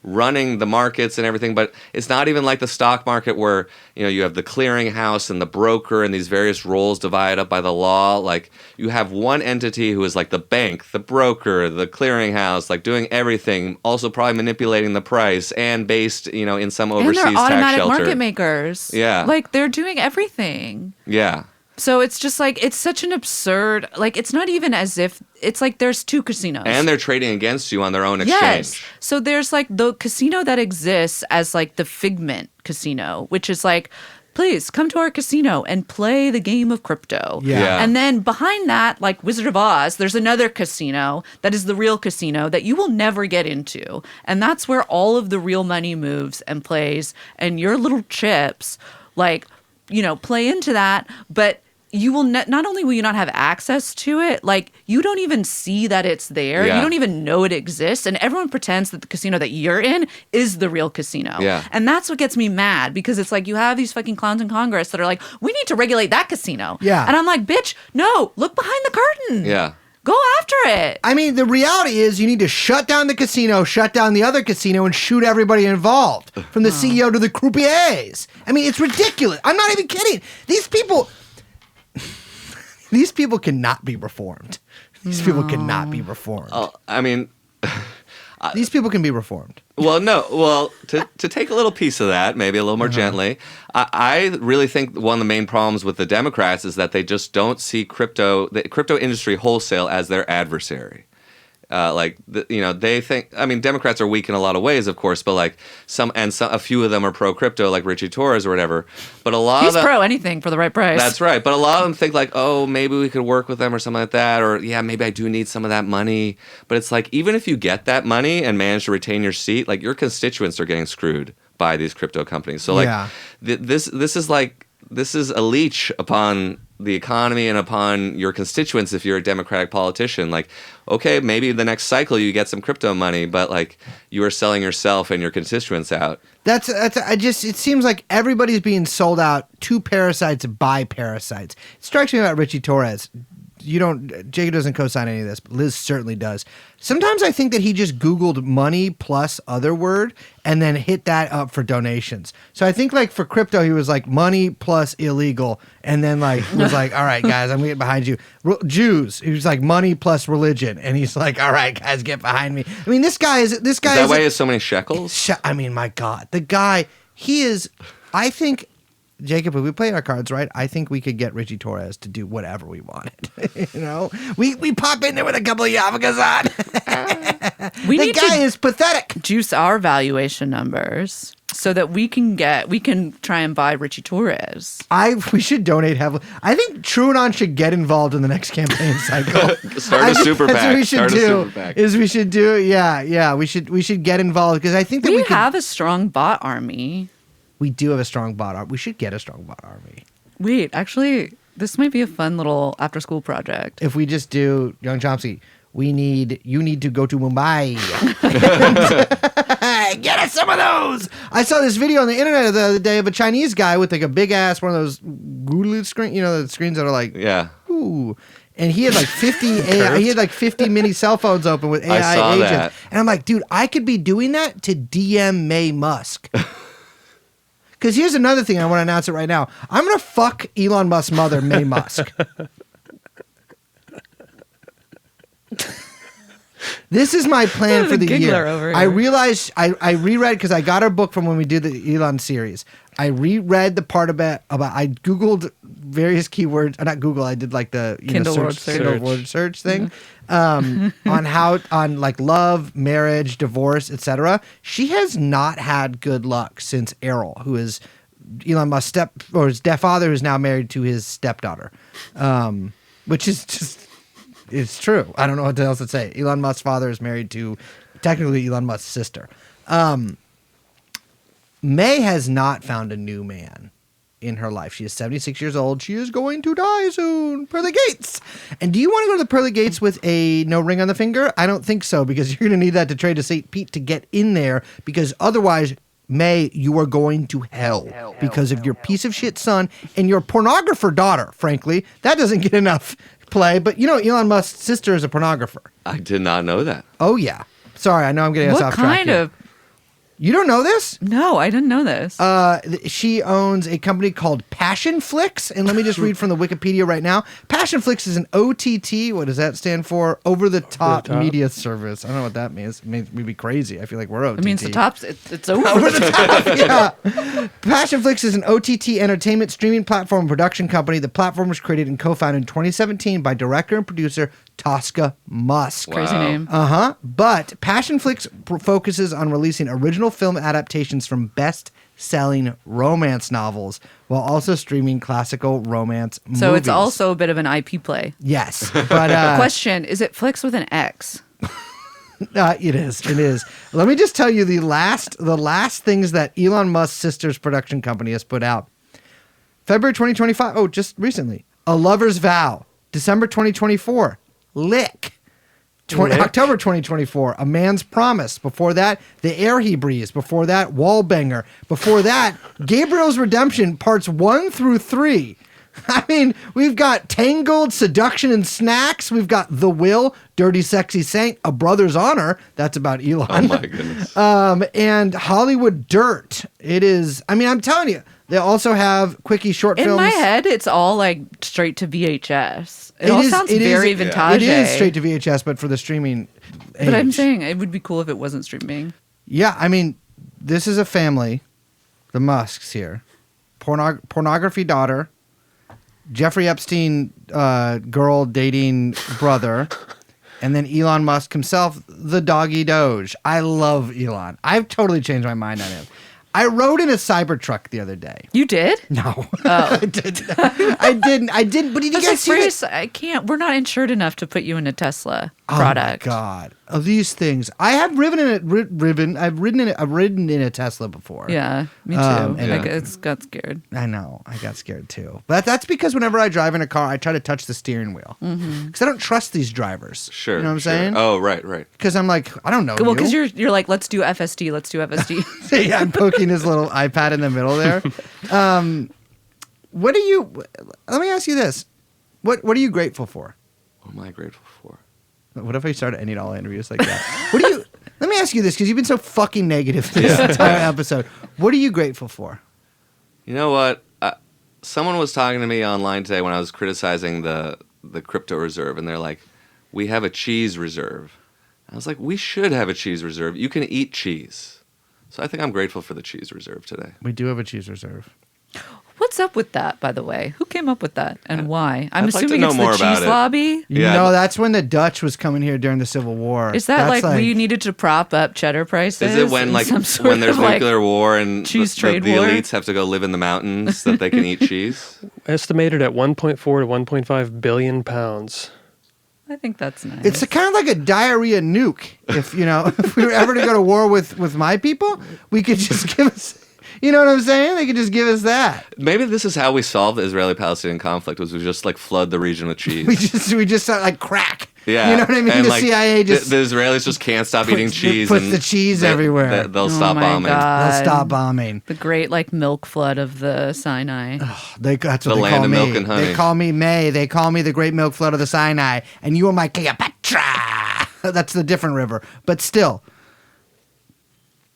running the markets and everything, but it's not even like the stock market where you have the clearinghouse and the broker and these various roles divided up by the law. Like you have one entity who is like the bank, the broker, the clearinghouse, like doing everything, also probably manipulating the price and based in some overseas and they're tax automatic shelter. market makers. Yeah, like they're doing everything. Yeah. So it's just like, it's such an absurd, like, it's not even as if, it's like there's two casinos. And they're trading against you on their own exchange. Yes. So there's like the casino that exists as like the Figment casino, which is like, please come to our casino and play the game of crypto. Yeah. And then behind that, like Wizard of Oz, there's another casino that is the real casino that you will never get into. And that's where all of the real money moves and plays. And your little chips, like, play into that. But you will not only will you not have access to it, like you don't even see that it's there. Yeah. You don't even know it exists. And everyone pretends that the casino that you're in is the real casino. Yeah. And that's what gets me mad because it's like you have these fucking clowns in Congress that are like, we need to regulate that casino. Yeah. And I'm like, bitch, no, look behind the curtain. Yeah. Go after it. I mean, the reality is you need to shut down the casino, shut down the other casino, and shoot everybody involved, from the CEO to the croupiers. I mean, it's ridiculous. I'm not even kidding. These people these people cannot be reformed. These people cannot be reformed. I mean, These people can be reformed. well, no. Well, to take a little piece of that, maybe a little more gently, I really think one of the main problems with the Democrats is that they just don't see the crypto industry wholesale as their adversary. They think. I mean, Democrats are weak in a lot of ways, of course, but like a few of them are pro crypto, like Richie Torres or whatever. But a lot He's of them, pro anything for the right price. That's right. But a lot of them think like, oh, maybe we could work with them or something like that, or yeah, maybe I do need some of that money. But it's like, even if you get that money and manage to retain your seat, like your constituents are getting screwed by these crypto companies. So like, this is a leech upon the economy and upon your constituents if you're a Democratic politician. Like, okay, maybe the next cycle you get some crypto money, but like you are selling yourself and your constituents out. It seems like everybody's being sold out to parasites by parasites. It strikes me about Richie Torres. Jacob doesn't co-sign any of this, but Liz certainly does. Sometimes I think that he just Googled money plus other word and then hit that up for donations. So I think like for crypto, he was like money plus illegal. And then like was like, all right, guys, I'm gonna get behind you. Jews, he was like money plus religion. And he's like, all right, guys, get behind me. I mean, this guy is that why he has so many shekels? I mean, my God, the guy, I think, Jacob, if we play our cards right, I think we could get Richie Torres to do whatever we wanted. We pop in there with a couple of yarmulkes on. The guy is pathetic. Juice our valuation numbers so that we can try and buy Richie Torres. We should donate heavily. I think TrueAnon should get involved in the next campaign cycle. Start a super PAC. That's what we should do. We should get involved because I think that we have a strong bot army. We do have a strong bot army. We should get a strong bot army. Wait, actually, this might be a fun little after-school project. If we just do, Young Chomsky, you need to go to Mumbai. Get us some of those. I saw this video on the internet the other day of a Chinese guy with like a big ass, one of those Google screen, the screens that are like, ooh. And he had like 50 AI, he had like 50 mini cell phones open with AI agents. That. And I'm like, dude, I could be doing that to DM May Musk. Because here's another thing, I want to announce it right now. I'm going to fuck Elon Musk's mother, May Musk. This is my plan for the year. I realized, I reread, because I got her book from when we did the Elon series. I reread the part about I Googled various keywords. Not Google, I did like the Kindle word search thing. On like love, marriage, divorce, etc. She has not had good luck since Errol, who is Elon Musk's his stepfather, who's now married to his stepdaughter, which is just it's true. I don't know what else to say. Elon Musk's father is married to technically Elon Musk's sister. May has not found a new man in her life. She is 76 years old. She is going to die soon. Pearly Gates. And do you want to go to the Pearly Gates with a no ring on the finger? I don't think so, because you're going to need that to trade to St. Pete to get in there, because otherwise, May, you are going to hell because of your piece of shit son and your pornographer daughter, frankly. That doesn't get enough play, but Elon Musk's sister is a pornographer. I did not know that. Oh, yeah. Sorry, I know I'm getting us off track. What kind of... You don't know this? No, I didn't know this. She owns a company called Passionflix, and let me just read from the Wikipedia right now. Passionflix is an OTT. What does that stand for? Over-the-top media service. I don't know what that means. It means we'd be crazy. I feel like we're OTT. It means the top. It's over. Over the top. Yeah. Passionflix is an OTT entertainment streaming platform and production company. The platform was created and co-founded in 2017 by director and producer Tosca Musk. Crazy name. But Passionflix focuses on releasing original film adaptations from best-selling romance novels while also streaming classical romance movies. So it's also a bit of an IP play. Yes. But question, is it Flix with an X? It is. Let me just tell you the last things that Elon Musk's sister's production company has put out. February 2025. Oh, just recently. A Lover's Vow. December 2024. Lick. October 2024, A Man's Promise. Before that, The Air He Breathes. Before that, Wallbanger. Before that, Gabriel's Redemption Parts 1 through 3. I mean, we've got Tangled, Seduction and Snacks. We've got The Will, Dirty Sexy Saint, A Brother's Honor. That's about Elon. Oh, my goodness. And Hollywood Dirt. It is, I mean, I'm telling you, They also have quickie short In films. my head, it's all like straight to VHS. It all is- sounds it is- very yeah. vintage. It is straight to VHS, but for the streaming age. But I'm saying it would be cool if it wasn't streaming. Yeah, I mean, this is a family, the Musks here. Pornography daughter, Jeffrey Epstein girl dating brother, and then Elon Musk himself, the doggy Doge. I love Elon. I've totally changed my mind on him. I rode in a Cybertruck the other day. You did? No. Oh. I didn't. But did you I was guys like, see Bruce, that? I can't. We're not insured enough to put you in a Tesla Oh product. my God. Of these things. I have I've ridden in a Tesla before. Yeah, me too. And I yeah. got scared. I know. I got scared too. But that's because whenever I drive in a car, I try to touch the steering wheel. Because I don't trust these drivers. Sure. You know what I'm sure. saying? Oh, right. Because I'm like, I don't know. Well, because you. you're like, let's do FSD. Let's do FSD. Yeah, I'm poking his little iPad in the middle there. What do you? Let me ask you this: What are you grateful for? What am I grateful for? What if I started ending all interviews like that? What do you? Let me ask you this because you've been so fucking negative this entire episode. What are you grateful for? You know what? Someone was talking to me online today when I was criticizing the crypto reserve, and they're like, "We have a cheese reserve." I was like, "We should have a cheese reserve. You can eat cheese." So I think I'm grateful for the cheese reserve today. We do have a cheese reserve. What's up with that, by the way? Who came up with that and why? I'm I'd like to assuming know it's more the about cheese it. lobby. You Yeah. know, that's when the Dutch was coming here during the Civil War. Is that That's like we needed to prop up cheddar prices? Is it when and like some sort when there's of, like, nuclear war and cheese the trade war? elites have to go live in the mountains so that they can eat cheese? Estimated at 1.4 to 1.5 billion pounds. I think that's nice. It's kind of like a diarrhea nuke. If if we were ever to go to war with my people, we could just give us. You know what I'm saying? They could just give us that. Maybe this is how we solve the Israeli-Palestinian conflict: was we just like flood the region with cheese. We just sound like crack. Yeah, You know what I mean? And, The like, CIA just the Israelis just can't stop eating cheese. puts and the cheese everywhere. They'll Oh stop my bombing. God. they'll stop bombing. the great like milk flood of the Sinai. That's what The they land call of me. milk and honey. They call me May. They call me the Great Milk Flood of the Sinai. And you are my Cleopatra. That's the different river. But still,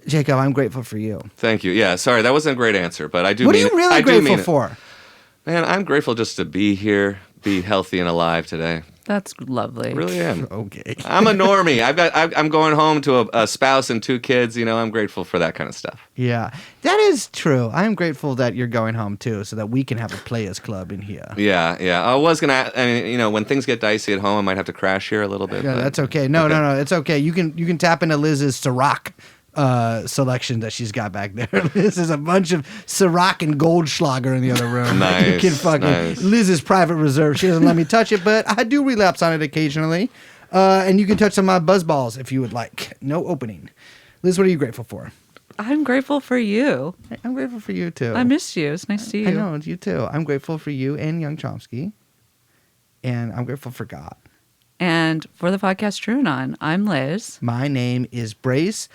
Jacob, I'm grateful for you. Thank you. Yeah, sorry, that wasn't a great answer, but I do. What are mean you it. really I do grateful mean it. for? Man, I'm grateful just to be here, be healthy and alive today. That's lovely. Really am. Okay. I'm a normie. I'm going home to a spouse and 2 kids. You know, I'm grateful for that kind of stuff. Yeah, that is true. I'm grateful that you're going home too, so that we can have a players club in here. Yeah. I was gonna. I mean, you know, when things get dicey at home, I might have to crash here a little bit. Yeah, but- that's okay. No, it's okay. You can tap into Liz's Ciroc selection that she's got back there. Liz is a bunch of Ciroc and Goldschlager in the other room. You Nice, can fucking nice. Liz's private reserve. She doesn't let me touch it, but I do relapse on it occasionally. And you can touch some of my buzz balls if you would like. No opening. Liz, what are you grateful for? I'm grateful for you. I'm grateful for you too. I missed you. It's nice to see you. I know, you too. I'm grateful for you and Young Chomsky. And I'm grateful for God. And for the podcast TrueAnon, I'm Liz. My name is Brace,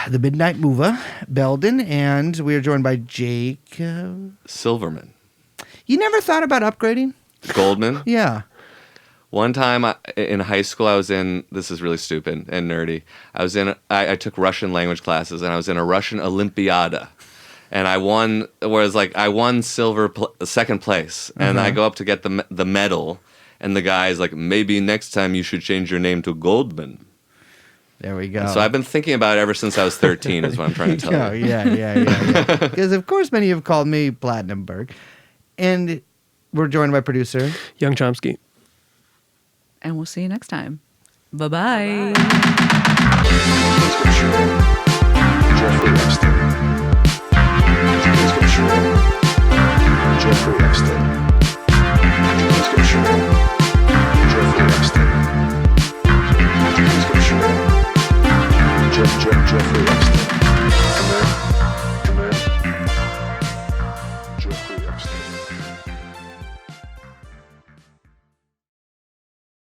the Midnight Mover, Belden, and we are joined by Jacob. Silverman, You never thought about upgrading? Goldman. Yeah. One time in high school, I was in. This is really stupid and nerdy. I took Russian language classes, and I was in a Russian Olympiada, and I won. Whereas, like, I won second place, and I go up to get the medal, and the guy's like, "Maybe next time you should change your name to Goldman." There we go. So I've been thinking about it ever since I was 13. Is what I'm trying to tell Oh, you. yeah. Because, of course, many have called me Platinumberg. And we're joined by producer. Young Chomsky. And we'll see you next time. Bye-bye. Let's go shoot. Jeffrey Epstein. Let's go shoot. Jeffrey Epstein. Let's go shoot.